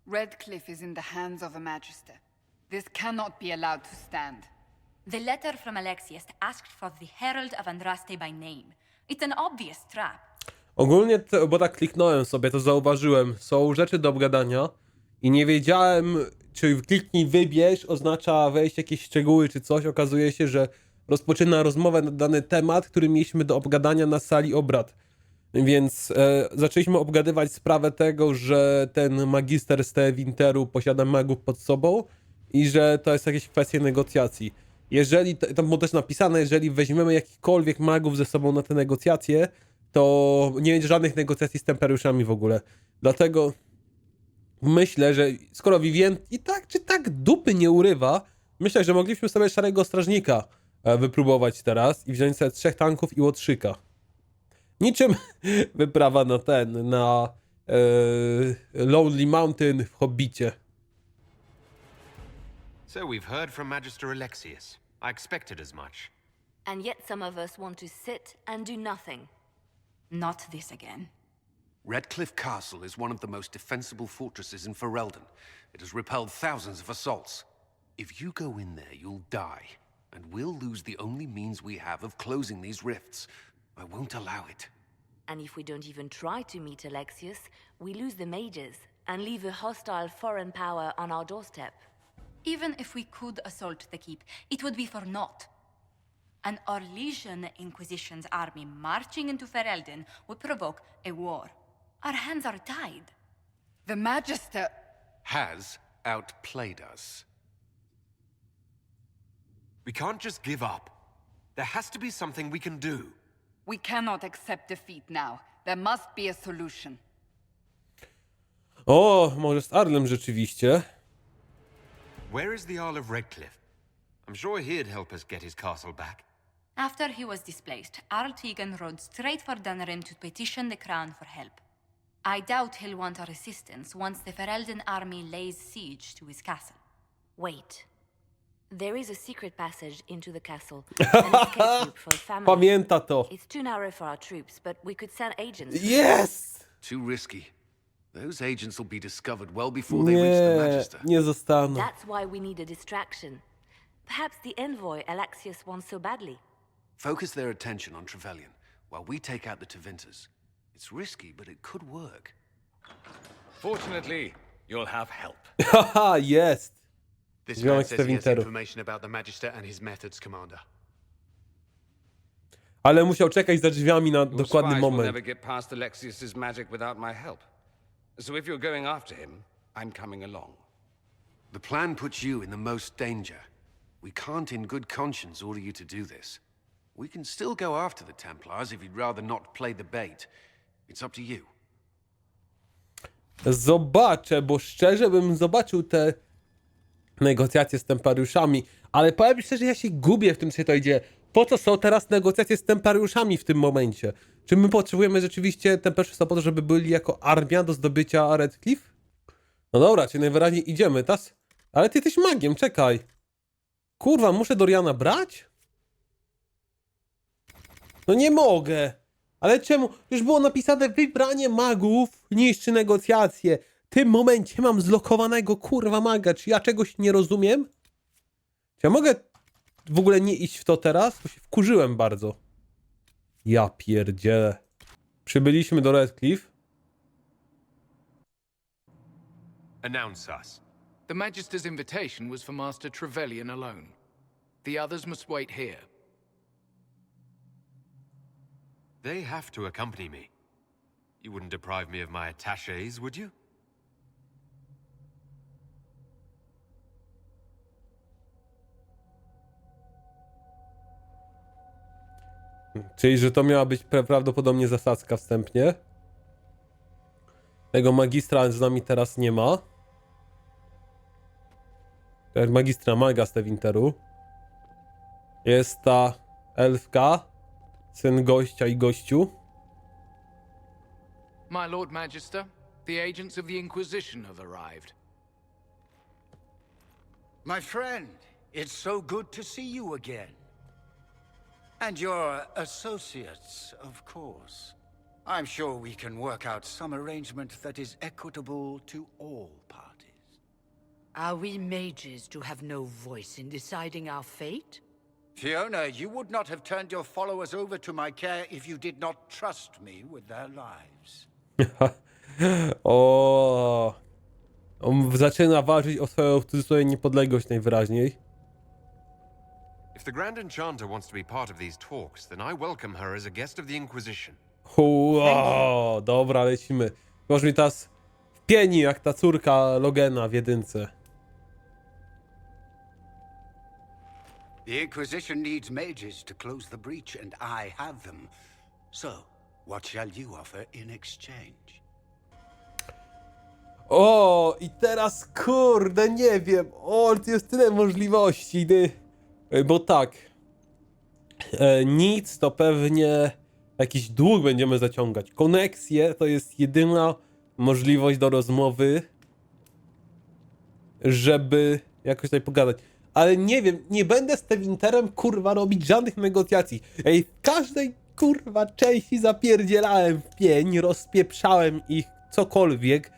Redcliffe is in the hands of a magister. This cannot be allowed to stand. The letter from Alexius asked for the Herald of Andraste by name. It's an obvious trap. Ogólnie, bo tak kliknąłem sobie, to zauważyłem, są rzeczy do obgadania i nie wiedziałem, czy kliknij wybierz oznacza wejść w jakieś szczegóły czy coś. Okazuje się, że rozpoczyna rozmowę na dany temat, który mieliśmy do obgadania na sali obrad. Więc zaczęliśmy obgadywać sprawę tego, że ten magister z Winteru posiada magów pod sobą i że to jest jakieś kwestie negocjacji. Jeżeli, tam było też napisane, jeżeli weźmiemy jakichkolwiek magów ze sobą na te negocjacje, to nie będzie żadnych negocjacji z templariuszami w ogóle. Dlatego myślę, że skoro Vivien i tak czy tak dupy nie urywa, myślę, że mogliśmy sobie Szarego Strażnika wypróbować teraz i wziąć sobie 3 tanków i łotrzyka. Niczym wyprawa na Lonely Mountain w Hobbicie. So we've heard from Magister Alexius. I expected as much. And yet some of us want to sit and do nothing. Not this again. Redcliffe Castle is one of the most defensible fortresses in Ferelden. It has repelled thousands of assaults. If you go in there, you'll die. And we'll lose the only means we have of closing these rifts. I won't allow it. And if we don't even try to meet Alexius, we lose the mages and leave a hostile foreign power on our doorstep. Even if we could assault the keep, it would be for naught. An Orlesian Inquisition's army marching into Ferelden would provoke a war. Our hands are tied. The Magister has outplayed us. We can't just give up. There has to be something we can do. We cannot accept defeat now. There must be a solution. O, może z Arlem rzeczywiście. Where is the Earl of Redcliffe? I'm sure he'd help us get his castle back. After he was displaced, Arl Tegan rode straight for Dunrim to petition the crown for help. I doubt he'll want our assistance once the Ferelden army lays siege to his castle. Wait. There is a secret passage into the castle. An escape route for a family. Pamięta to. It's too narrow for our troops, but we could send agents. Yes! Too risky. Those agents will be discovered well before they reach the Magister. Nie zostaną. That's why we need a distraction. Perhaps the envoy Alexius wants so badly. Focus their attention on Trevelyan, while we take out the Tevinters. It's risky, but it could work. Fortunately, you'll have help. Haha, jest! This Związek man says he has Tewinterów. information about the Magister and his methods, Commander. Ale musiał czekać za drzwiami na Your dokładny spies will moment. never get past Alexius's magic without my help. So if you're going after him, I'm coming along. The plan puts you in the most danger. We can't in good conscience order you to do this. We can still go after the Templars if you'd rather not play the bait. It's up to you. Zobaczę, bo szczerze bym zobaczył te negocjacje z templariuszami, ale powiem szczerze, ja się gubię w tym, co to idzie. Po co są teraz negocjacje z templariuszami w tym momencie? Czy my potrzebujemy rzeczywiście templariuszy po to, żeby byli jako armia do zdobycia Redcliffe? No dobra, czyli najwyraźniej idziemy, tas? Ale ty jesteś magiem, czekaj. Kurwa, muszę Doriana brać? No nie mogę. Ale czemu? Już było napisane wybranie magów niszczy negocjacje. W tym momencie mam zlokowanego kurwa maga. Czy ja czegoś nie rozumiem? Czy ja mogę w ogóle nie iść w to teraz? Bo się wkurzyłem bardzo. Ja pierdzielę. Przybyliśmy do Redcliffe. Announce us. The Magister's invitation was for Master Trevelyan alone. The others must wait here. They have to accompany me. You wouldn't deprive me of my attachés, would you? Czyli, że to miała być prawdopodobnie zasadzka wstępnie. Tego magistra z nami teraz nie ma. Magistra maga z Tewinteru. Jest ta elfka, syn gościa i gościu. My Lord Magister, the agents of the Inquisition have arrived. My friend, it's so good to see you again. And your associates, of course. I'm sure we can work out some arrangement that is equitable to all parties. Are we mages to have no voice in deciding our fate? Fiona, you would not have turned your followers over to my care if you did not trust me with their lives. O, on zaczyna walczyć o swoją w cudzysłowie niepodległość najwyraźniej. If the Grand Enchanter wants to be part of these talks, then I welcome her as a guest of the Inquisition. O, dobra, lecimy. Może mi teraz w pieni jak ta córka Logena w jedynce. The Inquisition needs mages to close the breach, and I have them. So, what shall you offer in exchange? O, i teraz kurde, nie wiem. O, tu jest tyle możliwości. Bo tak. Nic to pewnie jakiś dług będziemy zaciągać. Koneksje to jest jedyna możliwość do rozmowy, żeby jakoś tutaj pogadać. Ale nie wiem, nie będę z Tewinterem kurwa robić żadnych negocjacji. Ej, w każdej kurwa części zapierdzielałem w pień, rozpieprzałem ich, cokolwiek.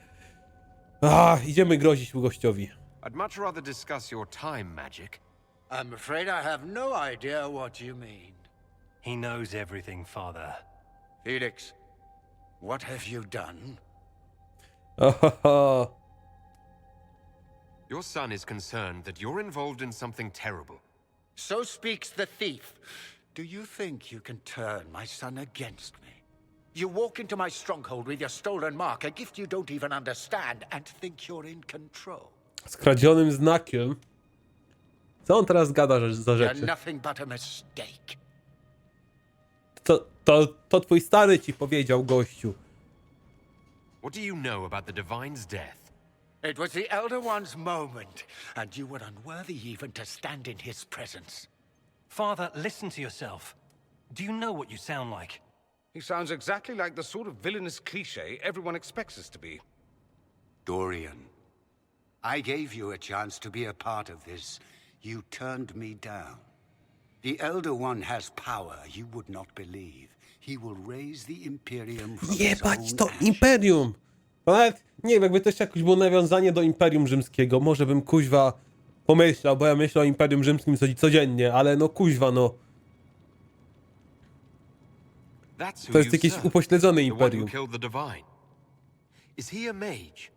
Idziemy grozić gościowi. I'd much rather discuss your time magic. I'm afraid I have no idea what you mean. He knows everything, Father. Felix, what have you done? Your son is concerned that you're involved in something terrible. So speaks the thief. Do you think you can turn my son against me? You walk into my stronghold with your stolen mark, a gift you don't even understand, and think you're in control. Skradzionym znakiem. Co on teraz gada za rzeczy? You're nothing but a mistake. To twój stary ci powiedział, gościu. What do you know about the Divine's death? It was the Elder One's moment, and you were unworthy even to stand in his presence. Father, listen to yourself. Do you know what you sound like? He sounds exactly like the sort of villainous cliché everyone expects us to be. Dorian, I gave you a chance to be a part of this. You turned me down. The Elder One has power you would not believe. He will raise the Imperium from Jebać to Imperium! Nawet, nie wiem, jakby to jeszcze jakieś było nawiązanie do Imperium Rzymskiego. Może bym kuźwa pomyślał, bo ja myślę o Imperium Rzymskim codziennie, ale no kuźwa, no. To jest jakieś upośledzone Imperium. Is he a mage?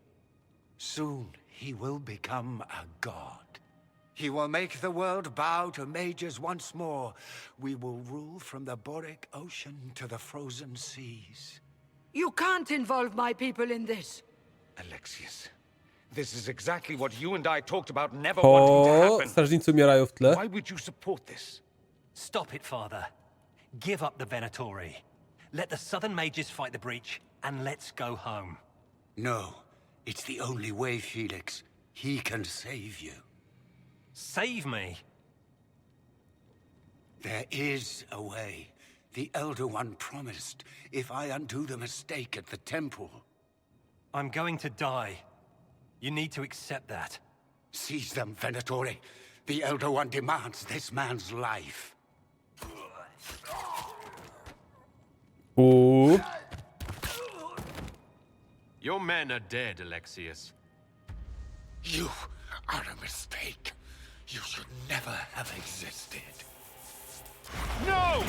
Soon he will become a god. He will make the world bow to mages once more. We will rule from the Boric Ocean to the frozen seas. You can't involve my people in this. Alexius, this is exactly what you and I talked about never wanting to happen. Strażnicy umierają w tle. Why would you support this? Stop it, Father. Give up the Venatori. Let the Southern Mages fight the breach, and let's go home. No, it's the only way, Felix. He can save you. Save me? There is a way. The Elder One promised, if I undo the mistake at the temple. I'm going to die. You need to accept that. Seize them, Venatori. The Elder One demands this man's life. Ooh. Your men are dead, Alexius. You are a mistake. You should never have existed. No!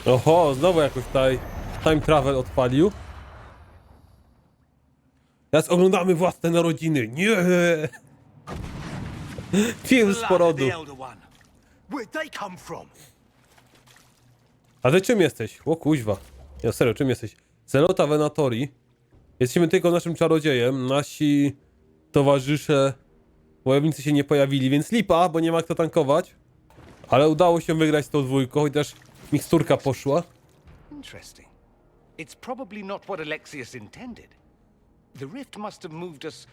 Oho, znowu jakoś tutaj time travel odpalił. Teraz oglądamy własne narodziny. Nie! Film z porodu. A ty czym jesteś? O kuźwa. Ja serio, czym jesteś? Zelota Venatori. Jesteśmy tylko naszym czarodziejem. Nasi towarzysze, wojownicy się nie pojawili, więc lipa, bo nie ma kto tankować. Ale udało się wygrać z tą dwójką, chociaż miksturka poszła. Interesting. It's probably not what Alexius intended. The rift must have moved us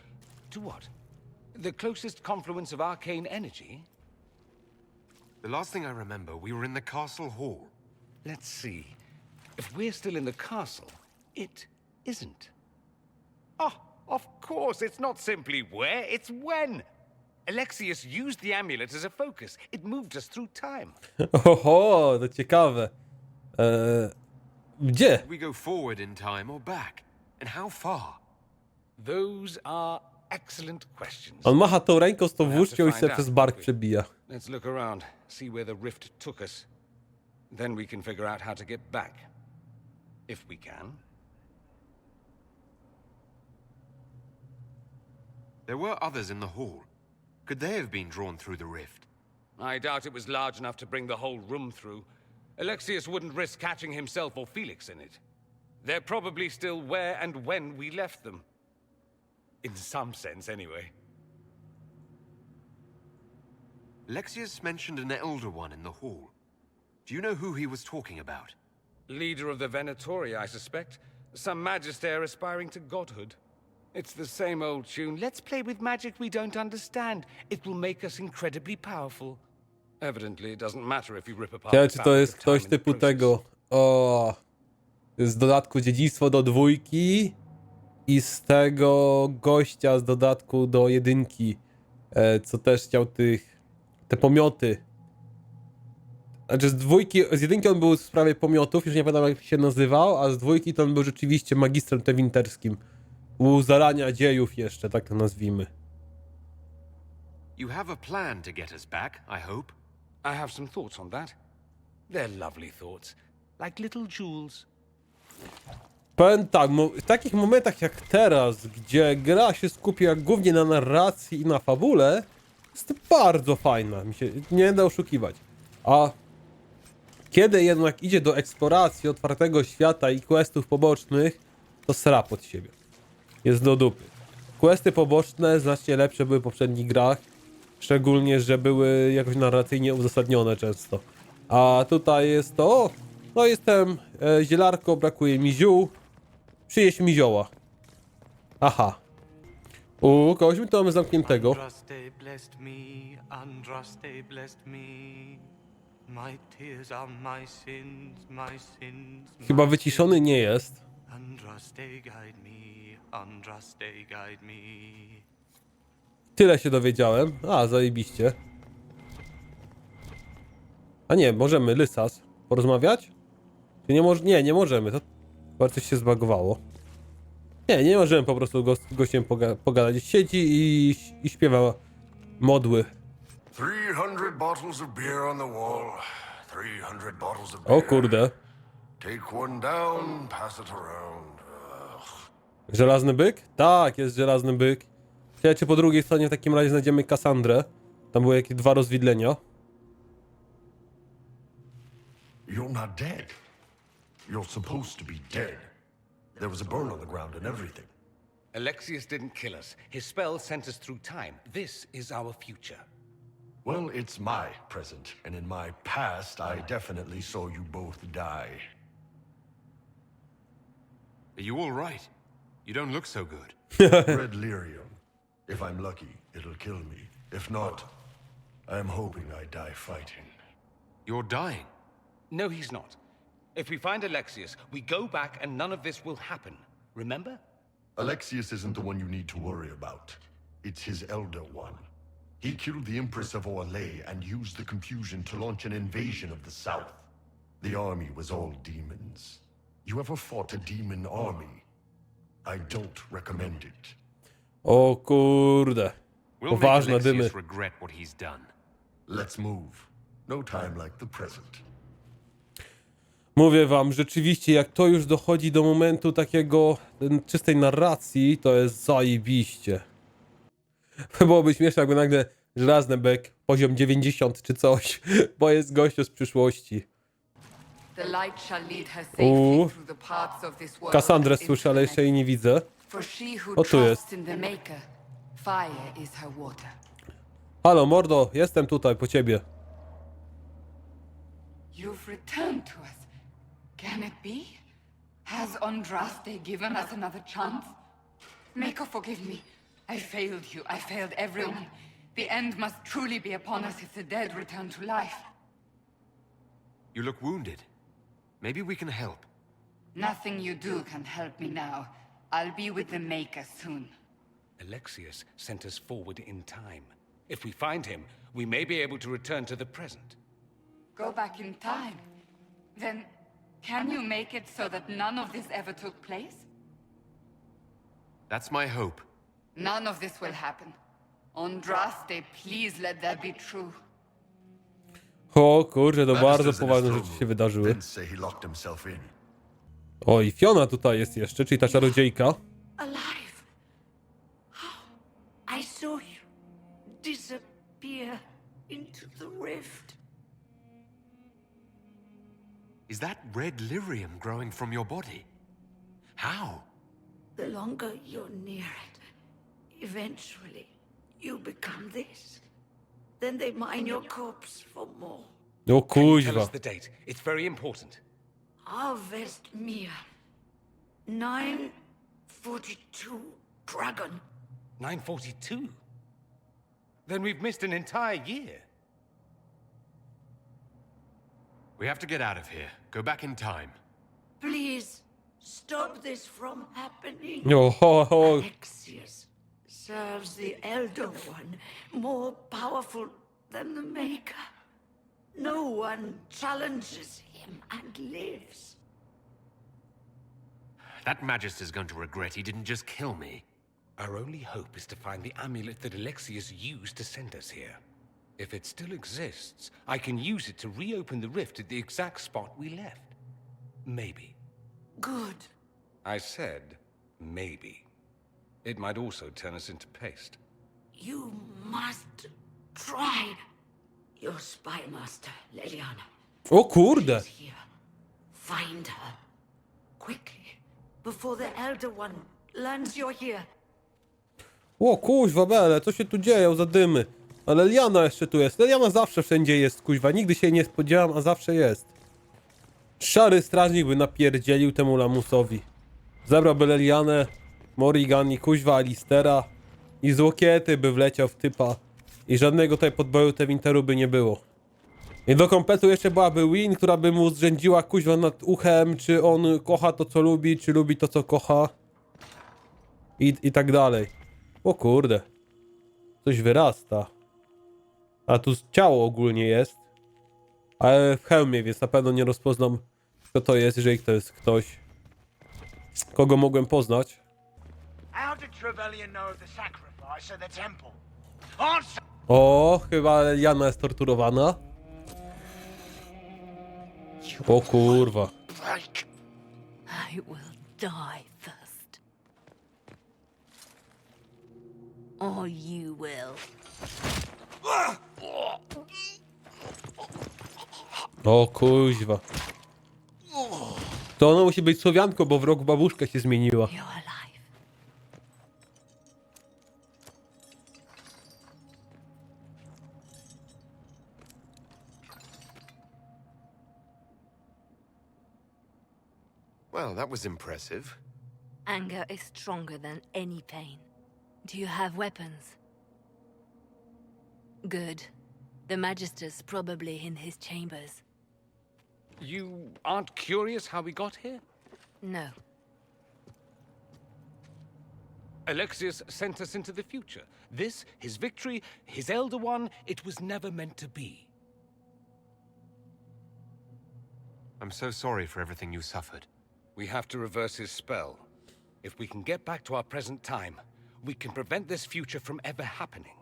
to what? The closest confluence of arcane energy? The last thing I remember, we were in the castle hall. Let's see. If we're still in the castle, it isn't. Oh, of course, it's not simply where, it's when. Alexius used the amulet as a focus. It moved us through time. Oho, to ciekawe. Gdzie? Did we go forward in time or back? And how far? Those are excellent questions. On macha tą ręką z tą włócznią i sobie przez bark przebija. Let's look around, see where the rift took us. Then we can figure out how to get back. If we can. There were others in the hall. Could they have been drawn through the rift? I doubt it was large enough to bring the whole room through. Alexius wouldn't risk catching himself or Felix in it. They're probably still where and when we left them. In some sense, anyway. Alexius mentioned an elder one in the hall. Do you know who he was talking about? Leader of the Venatori, I suspect. Some magister aspiring to godhood. It's the same old tune. Let's play with magic we don't understand. It will make us incredibly powerful. Evidently, it doesn't matter if you rip apart Ciekawe, the czy to fabric jest of ktoś time in the typu process. tego. O, z dodatku dziedzictwo do dwójki i z tego gościa z dodatku do jedynki, co też chciał te pomioty. Znaczy z jedynki on był w sprawie pomiotów, już nie pamiętam jak się nazywał, a z dwójki to on był rzeczywiście magistrem tewinterskim. U zarania dziejów jeszcze, tak to nazwijmy. You have a plan to get us back, I hope. I have some thoughts on that. They're lovely thoughts. Like little jewels. Powiem tak, w takich momentach jak teraz, gdzie gra się skupia głównie na narracji i na fabule, jest bardzo fajna, mi się nie da oszukiwać. A kiedy jednak idzie do eksploracji otwartego świata i questów pobocznych, to sra pod siebie. Jest do dupy. Questy poboczne znacznie lepsze były w poprzednich grach, szczególnie, że były jakoś narracyjnie uzasadnione często. A tutaj jest to, no jestem zielarko, brakuje mi ziół, przyjeść mi zioła. Aha. Kogoś mi tu mamy zamkniętego. Andraste blessed me, Andraste blessed me. My tears are my sins, my sins. Chyba wyciszony nie jest. Andraste guide me, Andraste guide me. Tyle się dowiedziałem. A, zajebiście. A nie, możemy, Lysas, porozmawiać? Czy nie, nie możemy, to chyba coś się zbagowało. Nie możemy po prostu gościem pogadać. Siedzi i śpiewa modły. 300 bottles of beer on the wall. 300 bottles of beer. O kurde. Take one down, pass it around. Żelazny byk? Tak, jest żelazny byk. Ciekawe, czy po drugiej stronie w takim razie znajdziemy Kassandrę. Tam były jakieś 2 rozwidlenia. You're not dead. You're supposed to be dead. There was a burn on the ground and everything. Alexius didn't kill us. His spell sent us through time. This is our future. Well, it's my present, and in my past, I definitely saw you both die. Are you all right? You don't look so good. Red lyrium. If I'm lucky, it'll kill me. If not, I'm hoping I die fighting. You're dying. No, he's not. If we find Alexius, we go back and none of this will happen. Remember? Alexius isn't the one you need to worry about. It's his elder one. He killed the Empress of Orlais and used the confusion to launch an invasion of the South. The army was all demons. You ever fought a demon army? I don't recommend it. O kurde. We'll make Poważne dymy. Alexius regret what he's done. Let's move. No time like the present. Mówię wam, rzeczywiście jak to już dochodzi do momentu takiego czystej narracji, to jest zajebiście. Byłoby śmieszne, jakby nagle żelazny byk, poziom 90 czy coś, bo jest gościu z przyszłości. Kassandrę słyszę, ale jeszcze jej nie widzę. O, tu jest. Halo mordo, jestem tutaj po ciebie. You've returned to us. Can it be? Has Andraste given us another chance? Mako, forgive me. I failed you. I failed everyone. The end must truly be upon us if the dead return to life. You look wounded. Maybe we can help. Nothing you do can help me now. I'll be with the Maker soon. Alexius sent us forward in time. If we find him, we may be able to return to the present. Go back in time. Then, can you make it so that none of this ever took place? That's my hope. None of this will happen. Andraste, please let that be true. O kurczę, to bardzo poważne rzeczy się wydarzyły. O, i Fiona tutaj jest jeszcze, czyli ta czarodziejka. Alive. I saw you disappear into the rift. Is that red lyrium growing from your body? How? The longer you're near it, eventually you become this. Then they mine your corpse for more. O Can you tell kuźwa. us the date? It's very important. Harvest Mir. 942 Dragon. 942? Then we've missed an entire year. We have to get out of here. Go back in time. Please stop this from happening. No, ho, ho. Alexius serves the Elder One, more powerful than the Maker. No one challenges him and lives. That Magister's going to regret he didn't just kill me. Our only hope is to find the amulet that Alexius used to send us here. If it still exists, I can use it to reopen the rift at the exact spot we left. Maybe. Good. I said, maybe. It might also turn us into paste. You must try. Your spy master, Leliana. O kurde. She's here. Find her. Quickly. Before the Elder One learns you're here. O kuźwa bele, co się tu dzieje za dymy? Ale Leliana jeszcze tu jest. Leliana zawsze wszędzie jest, kuźwa. Nigdy się jej nie spodziewam, a zawsze jest. Szary strażnik by napierdzielił temu lamusowi. Zabrałby Lelianę, Morrigan i kuźwa Alistera i z łokiety by wleciał w typa. I żadnego tutaj podboju Tewinteru by nie było. I do kompletu jeszcze byłaby Win, która by mu zrzędziła kuźwa nad uchem, czy on kocha to co lubi, czy lubi to co kocha. I tak dalej. O kurde. Coś wyrasta. A tu ciało ogólnie jest. Ale w hełmie, więc na pewno nie rozpoznam, kto to jest, jeżeli to jest ktoś, kogo mogłem poznać. How did Trevelyan know of the sacrifice at the temple? Answer! O, chyba Jana jest torturowana. O kurwa. I will die first. Or you will. O kuźwa. To ona musi być Słowianką, bo w roku babuszka się zmieniła. Well, that was impressive. Anger is stronger than any pain. Do you have weapons? Good. The Magister's probably in his chambers. You aren't curious how we got here? No. Alexius sent us into the future. This, his victory, his Elder One, it was never meant to be. I'm so sorry for everything you suffered. We have to reverse his spell. If we can get back to our present time, we can prevent this future from ever happening.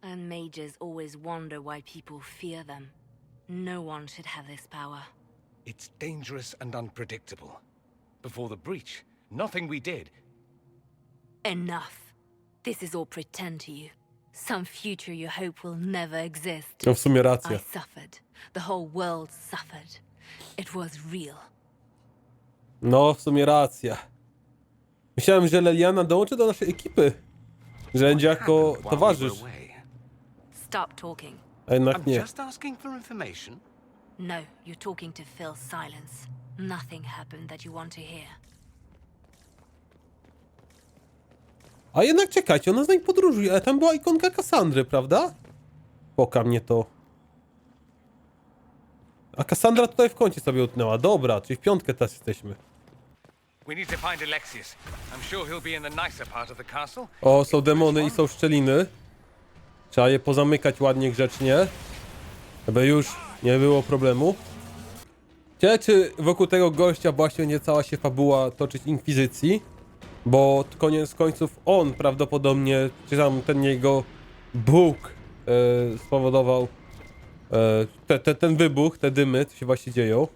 And mages always wonder why people fear them. No one should have this power. It's dangerous and unpredictable. Before the breach, nothing we did. Enough. This is all pretend to you. Some future you hope will never exist. No w sumie racja. I suffered. The whole world suffered. It was real. No, w sumie racja. Myślałem, że Leliana dołączy do naszej ekipy. Że będzie jako towarzysz. Stop talking. A jednak I'm nie. just asking for information. No, you're talking to fill silence. Nothing happened that you want to hear. A jednak czekajcie, ona z nami podróżuje, ale tam była ikonka Kassandry, prawda? Poka mnie to. A Kassandra tutaj w kącie sobie utnęła. Dobra, czyli w piątkę teraz jesteśmy. We need to find Alexius. I'm sure he'll be in the nicer part of the castle. O, są demony i są szczeliny. Trzeba je pozamykać ładnie, grzecznie. Żeby już nie było problemu. Ciekawe, czy wokół tego gościa właśnie będzie cała się fabuła toczyć Inkwizycji. Bo koniec końców on prawdopodobnie, czy tam ten jego Bóg spowodował ten wybuch, te dymy, co się właśnie dzieją.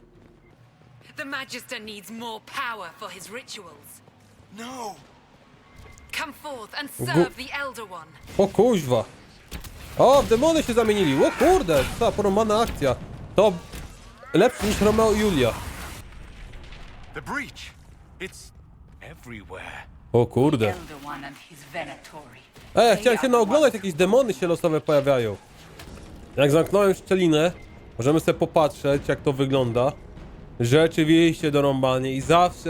The Magister needs more power for his rituals. No! Come forth and serve the Elder One. O kuźwa. O, demony się zamienili. O kurde, ta porąbana akcja. To lepsze niż Romeo i Julia. The breach. It's everywhere. O kurde. Elder One and his Venatori. Chciałem się naoglądać, jakieś demony się losowe pojawiają. Jak zamknąłem szczelinę, możemy sobie popatrzeć, jak to wygląda. Rzeczywiście dorąbanie i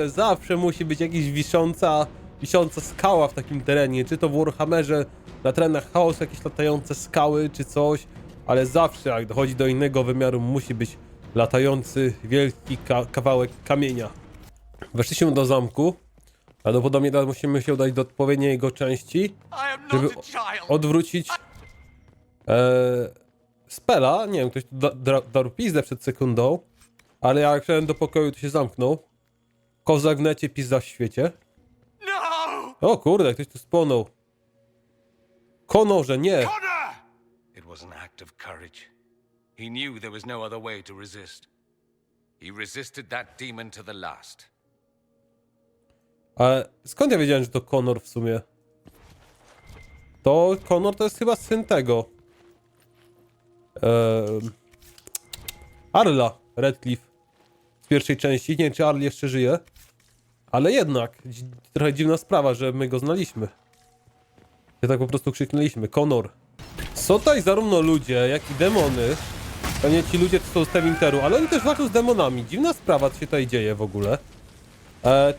zawsze musi być jakaś wisząca skała w takim terenie. Czy to w Warhammerze, na terenach chaosu jakieś latające skały, czy coś. Ale zawsze, jak dochodzi do innego wymiaru, musi być latający wielki kawałek kamienia. Weszliśmy do zamku. Prawdopodobnie teraz musimy się udać do odpowiedniej jego części, żeby odwrócić spela. Nie wiem, ktoś tu darł pizdę przed sekundą, ale jak wszedłem do pokoju, to się zamknął. Kozak w necie, pizda w świecie. O kurde, ktoś tu spłonął. Konorze, nie. It was an act of courage. He knew there was no other way to resist. He resisted that demon to the last. Ale skąd ja wiedziałem, że to Conor w sumie? To Conor to jest chyba syn tego. Arla Redcliffe z pierwszej części. Nie wiem, czy Arl jeszcze żyje. Ale jednak, trochę dziwna sprawa, że my go znaliśmy. Ja tak po prostu krzyknęliśmy. Conor. Są tutaj zarówno ludzie, jak i demony. To nie ci ludzie, to są z Tevinteru, ale oni też walczą z demonami. Dziwna sprawa, co się tutaj dzieje w ogóle.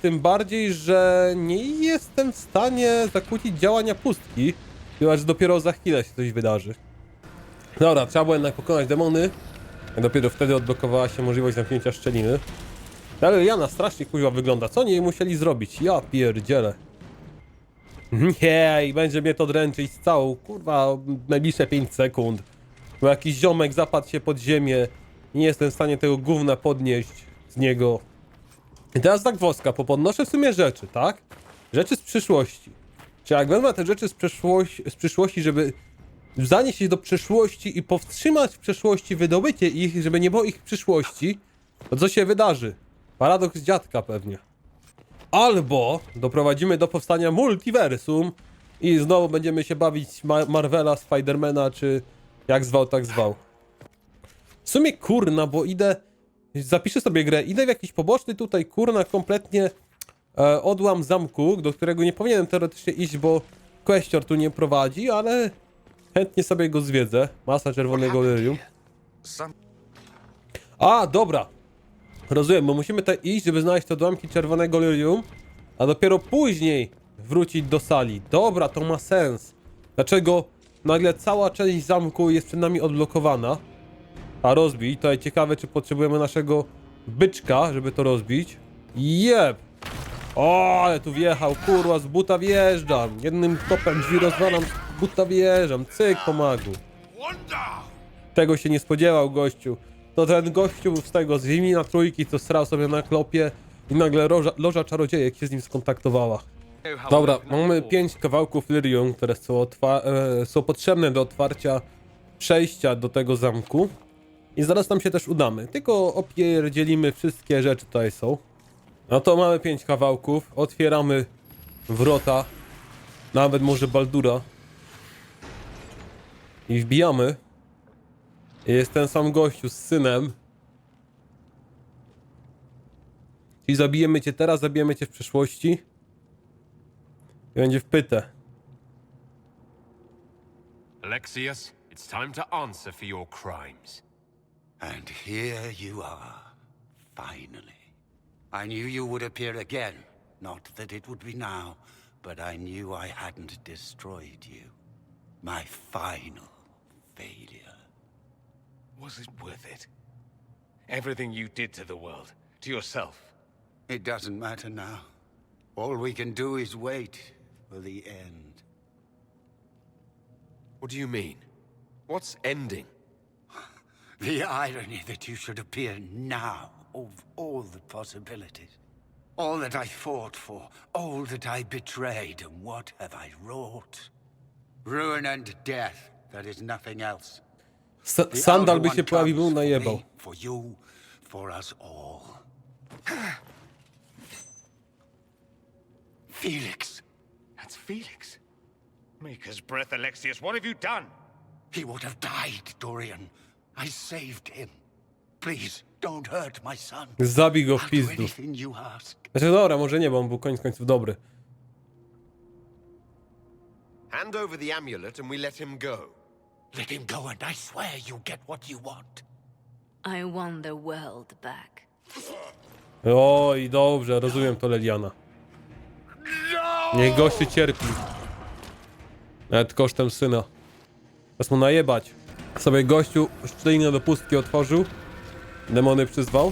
Tym bardziej, że nie jestem w stanie zakłócić działania pustki, chyba że dopiero za chwilę się coś wydarzy. Dobra, trzeba było jednak pokonać demony. Dopiero wtedy odblokowała się możliwość zamknięcia szczeliny. Ale Jana strasznie kuźwa wygląda. Co oni jej musieli zrobić? Ja pierdzielę. Nie, i będzie mnie to dręczyć całą, kurwa, najbliższe 5 sekund. Bo jakiś ziomek zapadł się pod ziemię. Nie jestem w stanie tego gówna podnieść z niego. I teraz tak woska, popodnoszę w sumie rzeczy, tak? Rzeczy z przyszłości. Czy jak wezmę te rzeczy z przyszłości, żeby zanieść się do przeszłości i powstrzymać w przeszłości wydobycie ich, żeby nie było ich w przyszłości, to co się wydarzy? Paradoks dziadka pewnie. Albo doprowadzimy do powstania multiversum i znowu będziemy się bawić Marvela, Spidermana, czy jak zwał, tak zwał. W sumie kurna, bo idę... Zapiszę sobie grę, idę w jakiś poboczny tutaj, kurna, kompletnie odłam zamku, do którego nie powinienem teoretycznie iść, bo questor tu nie prowadzi, ale chętnie sobie go zwiedzę. Masa czerwonego lyrium. A, dobra. Rozumiem, bo musimy tutaj iść, żeby znaleźć te odłamki czerwonego lyrium, a dopiero później wrócić do sali. Dobra, to ma sens. Dlaczego nagle cała część zamku jest przed nami odblokowana? A rozbić, tutaj ciekawe, czy potrzebujemy naszego byczka, żeby to rozbić. Jeb! O, ale tu wjechał, kurwa, z buta wjeżdżam. Jednym topem drzwi rozwalam, z buta wjeżdżam. Cyk, pomagu. Tego się nie spodziewał gościu. To ten gościu z tego, z ziemi na trójki, co srał sobie na klopie i nagle loża czarodziejek się z nim skontaktowała. Dobra, mamy 5 kawałków lyrium, które są potrzebne do otwarcia przejścia do tego zamku. I zaraz tam się też udamy. Tylko opierdzielimy wszystkie rzeczy tutaj są. No to mamy 5 kawałków. Otwieramy wrota. Nawet może Baldura. I wbijamy. Jest ten sam gościu z synem. Czyli zabijemy cię teraz, zabijemy cię w przyszłości. I będzie wpyte. Alexius, it's time to answer for your crimes. And here you are, finally. I knew you would appear again. Not that it would be now, but I knew I hadn't destroyed you. My final failure. Was it worth it? Everything you did to the world, to yourself. It doesn't matter now. All we can do is wait for the end. What do you mean? What's ending? The irony that you should appear now, of all the possibilities. All that I fought for, all that I betrayed, and what have I wrought? Ruin and death, there is nothing else. Sandal by się pojawił, był najebał. For you, for us all. Felix. That's Felix. Maker's breath, Alexius, what have you done? He would have died, Dorian. I saved him. Please, don't hurt my son. Zabij go w pizdu. Anything you ask. Znaczy dobra, może nie, bo on był koniec końców dobry. Hand over the amulet and we let him go. Let him go and I swear you get what you want. I want the world back. Oj, dobrze, rozumiem to, Leliana. Niech gościu cierpi. Nawet kosztem syna. Teraz mu najebać. Sobie gościu szczelinę do pustki otworzył. Demony przyzwał.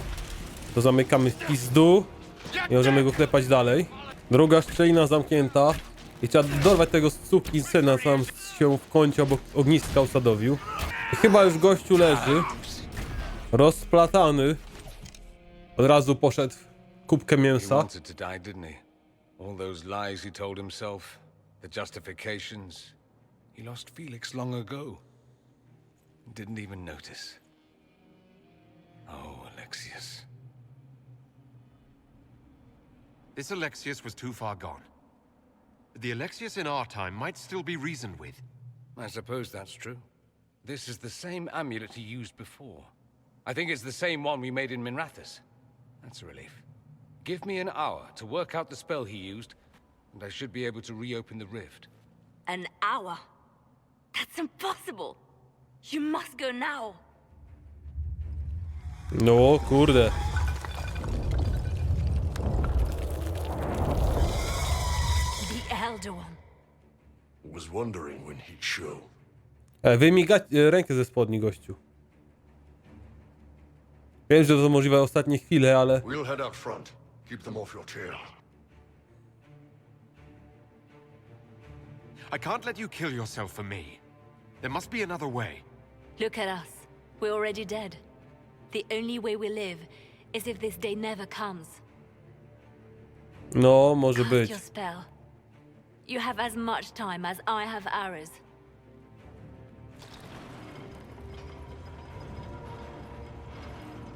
To zamykamy w pizdu. I możemy go klepać dalej. Druga szczelina zamknięta. I trzeba dorwać tego suki syna, co tam się w kącie obok ogniska usadowił. I chyba już gościu leży. Rozplatany. Od razu poszedł w kubkę mięsa. All those lies he told himself, the justifications. He lost Felix long ago. Didn't even notice. Oh, Alexius. This Alexius was too far gone. The Alexius in our time might still be reasoned with. I suppose that's true. This is the same amulet he used before. I think it's the same one we made in Minrathous. That's a relief. Give me an hour to work out the spell he used, and I should be able to reopen the rift. An hour? That's impossible. You must go now. No, kurde. The Elder One. Was wondering when he'd show. Wyjmij rękę ze spodni, gościu. Wiem, że to możliwe ostatnie chwile, ale... We'll head out front. Keep them off your tail. I can't let you kill yourself for me. There must be another way. Look at us. We're already dead. The only way we live is if this day never comes. No, może Cast być. your spell. You have as much time as I have hours.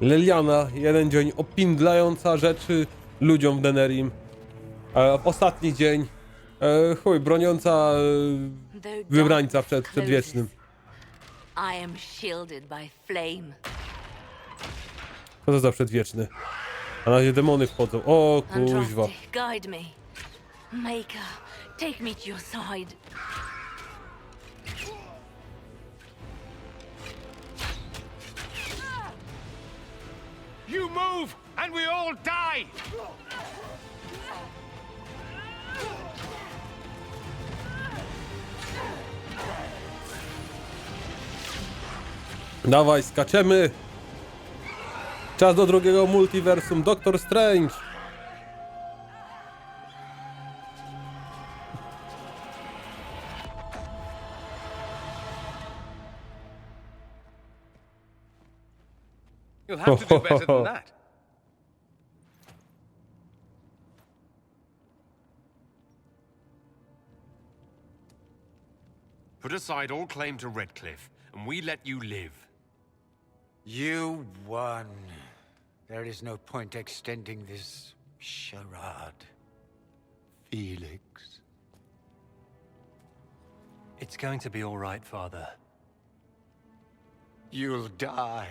Leliana, jeden dzień opindlająca rzeczy ludziom w Denerim. Ostatni dzień, broniąca wybrańca przed przedwiecznym. I am shielded by flame. Co to za przedwieczny? A na razie demony wchodzą. O kuźwa. Guide me. Maker, take me to your side. You move, and we all die! Dawaj, skaczemy! Czas do drugiego multiversum. Doctor Strange! You'll have to do better than that. Put aside all claim to Redcliffe, and we let you live. You won. There is no point extending this charade. Felix. It's going to be all right, Father. You'll die.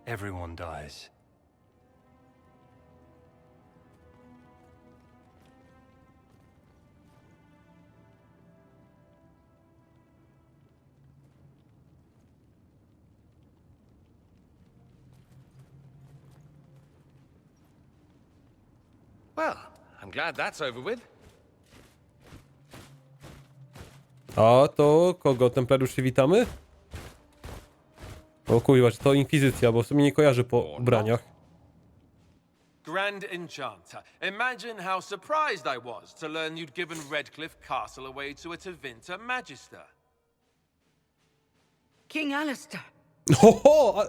Everyone dies. Well, I'm glad that's over with. A to kogo? Templariuszy witamy? O kurwa, czy to Inkwizycja, bo w sumie nie kojarzy po ubraniach. Grand Enchanter, imagine how surprised I was to learn you'd given Redcliffe Castle away to a Tevinter Magister. King Alistair. Ho!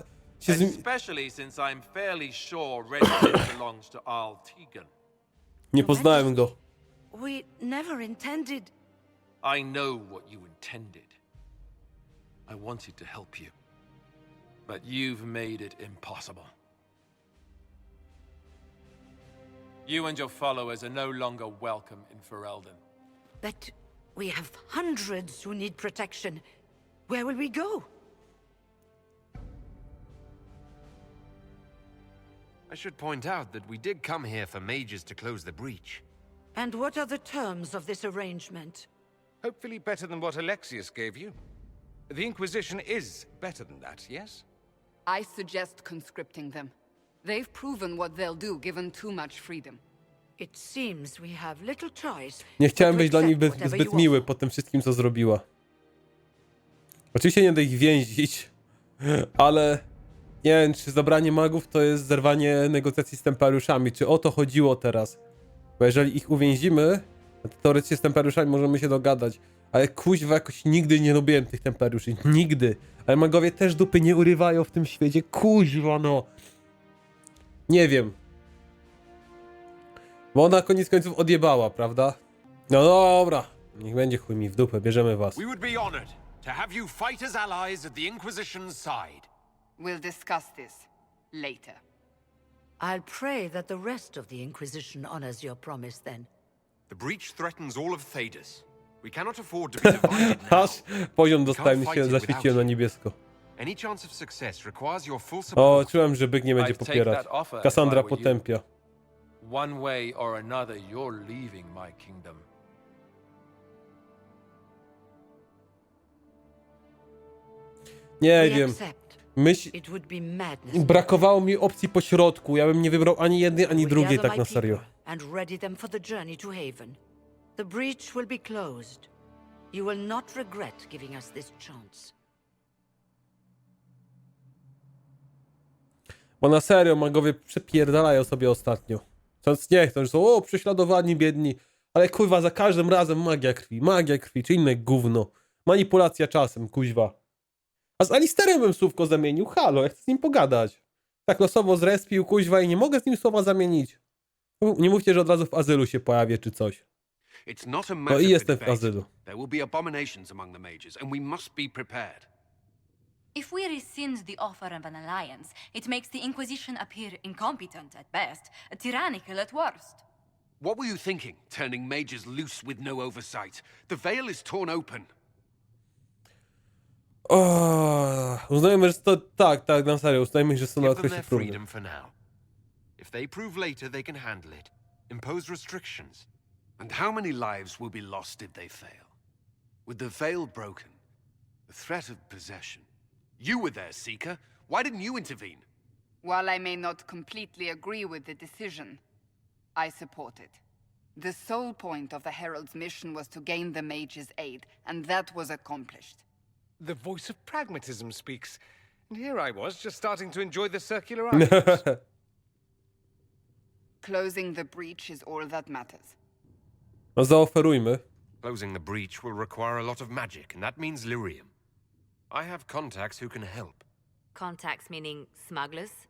Especially since I'm fairly sure Redcliffe belongs to Arl Tegan. Nie poznałem go. We never intended... I know what you intended. I wanted to help you. But you've made it impossible. You and your followers are no longer welcome in Ferelden. But we have hundreds who need protection. Where will we go? I should point out that we did come here for mages to close the breach. And what are the terms of this arrangement? Hopefully better than what Alexius gave you. The Inquisition is better than that, yes? I suggest conscripting them. They've proven what they'll do given too much freedom. It seems we have little choice. Nie chciałem być dla niej zbyt miły po tym wszystkim, co zrobiła. Oczywiście nie będę ich więzić, ale nie wiem, czy zabranie magów to jest zerwanie negocjacji z templariuszami. Czy o to chodziło teraz? Bo jeżeli ich uwięzimy, to teoretycznie z templariuszami możemy się dogadać. Ale kuźwa, jakoś nigdy nie lubiłem tych templariuszy. Nigdy. Ale magowie też dupy nie urywają w tym świecie. Kuźwa, no. Nie wiem. Bo ona koniec końców odjebała, prawda? No dobra. Niech będzie chuj mi w dupę, bierzemy was. We would be honored to have you fight as allies at the Inquisition's side. We'll discuss this later. I'll pray that the rest of the Inquisition honors your promise then. The breach threatens all of Thedas. We cannot afford to be divided now. Aż poziom dostałem, się zaświeciłem na niebiesko. Any chance of success requires your full O, support. czułem, że byk nie będzie popierać. Cassandra potępia. One way or another, you're leaving my kingdom. Nie wiem. Brakowało mi opcji pośrodku. Ja bym nie wybrał ani jednej, ani drugiej, tak na serio. And ready them for the journey to Haven. The breach will be closed. You will not regret giving us this chance. Bo na serio magowie przepierdalają sobie ostatnio. Więc nie chcą, że są prześladowani, biedni. Ale kurwa, za każdym razem magia krwi, czy inne gówno. Manipulacja czasem, kuźwa. A z Alisterem bym słówko zamienił, halo, ja chcę z nim pogadać. Tak losowo zrespił, kuźwa, i nie mogę z nim słowa zamienić. Nie mówcie, że od razu w azylu się pojawię, czy coś. No i jestem w azylu. There will be abominations among the mages, and we must be prepared. If we rescind the offer of an alliance, it makes the Inquisition appear incompetent at best, tyrannical at worst. What were you thinking, turning mages loose with no oversight? The veil is torn open. Uznajemy, że to... Tak, na serio, uznajmy, że są na okresie próbnym. Freedom for now. If they prove later they can handle it, impose restrictions. And how many lives will be lost if they fail? With the veil broken, the threat of possession. You were there, Seeker. Why didn't you intervene? While I may not completely agree with the decision, I support it. The sole point of the Herald's mission was to gain the mage's aid, and that was accomplished. The voice of pragmatism speaks. And here I was, just starting to enjoy the circular islands. Closing the breach is all that matters. No zaoferujmy. Closing the breach will require a lot of magic, and that means lyrium. I have contacts who can help. Contacts meaning smugglers?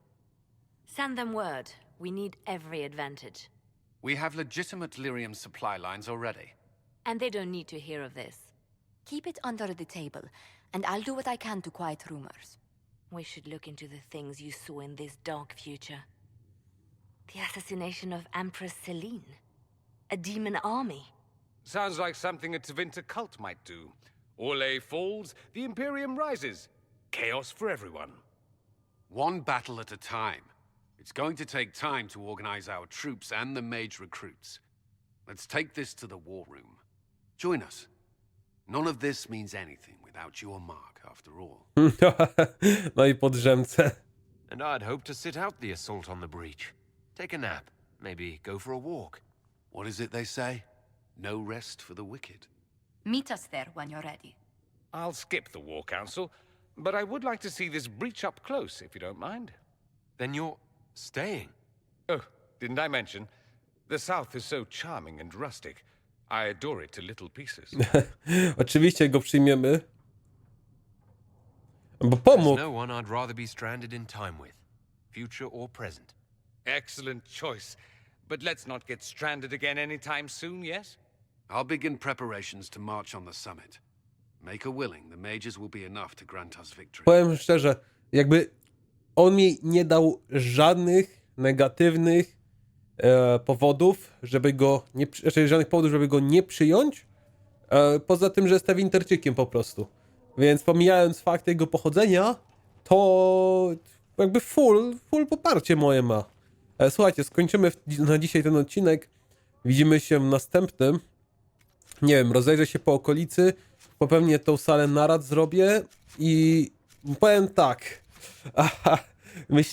Send them word. We need every advantage. We have legitimate lyrium supply lines already. And they don't need to hear of this. Keep it under the table, and I'll do what I can to quiet rumors. We should look into the things you saw in this dark future. The assassination of Empress Celine. A demon army. Sounds like something a Tevinter cult might do. Orlais falls, the Imperium rises. Chaos for everyone. One battle at a time. It's going to take time to organize our troops and the mage recruits. Let's take this to the war room. Join us. None of this means anything without your mark, after all. No i po drzemce. And I'd hoped to sit out the assault on the breach. Take a nap. Maybe go for a walk. What is it they say? No rest for the wicked. Meet us there when you're ready. I'll skip the war council, but I would like to see this breach up close, if you don't mind. Then you're staying? Oh, didn't I mention? The South is so charming and rustic. I adore it to little pieces. Oczywiście go przyjmiemy. Bo pomógł. There's no one I'd rather be stranded in time with, future or present. Excellent choice. But let's not get stranded again anytime soon, yes? I'll begin preparations to march on the summit. Make a willing, the mages will be enough to grant us victory. Powiem szczerze, jakby on mi nie dał żadnych negatywnych powodów, żeby go nie, znaczy żadnych powodów, żeby go nie przyjąć, poza tym, że jestem Winterczykiem po prostu. Więc pomijając fakt jego pochodzenia, to jakby full poparcie moje ma. Słuchajcie, skończymy na dzisiaj ten odcinek. Widzimy się w następnym. Nie wiem, rozejrzę się po okolicy, pewnie tą salę narad zrobię i powiem tak.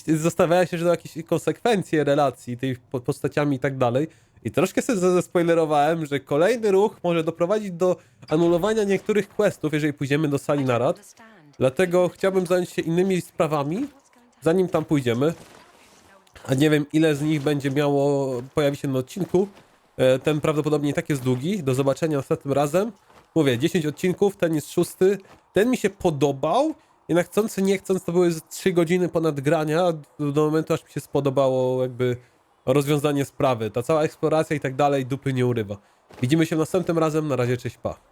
Zastanawiałem się, że to jakieś konsekwencje relacji tej postaciami i tak dalej. I troszkę sobie zaspoilerowałem, że kolejny ruch może doprowadzić do anulowania niektórych questów, jeżeli pójdziemy do sali narad. Dlatego chciałbym zająć się innymi sprawami, zanim tam pójdziemy. A nie wiem, ile z nich będzie miało pojawić się na odcinku. Ten prawdopodobnie i tak jest długi. Do zobaczenia następnym razem. Mówię, 10 odcinków, ten jest 6. Ten mi się podobał. Jednak chcąc, nie chcąc, to były 3 godziny ponad grania. Do momentu, aż mi się spodobało jakby rozwiązanie sprawy. Ta cała eksploracja i tak dalej dupy nie urywa. Widzimy się następnym razem. Na razie, cześć, pa.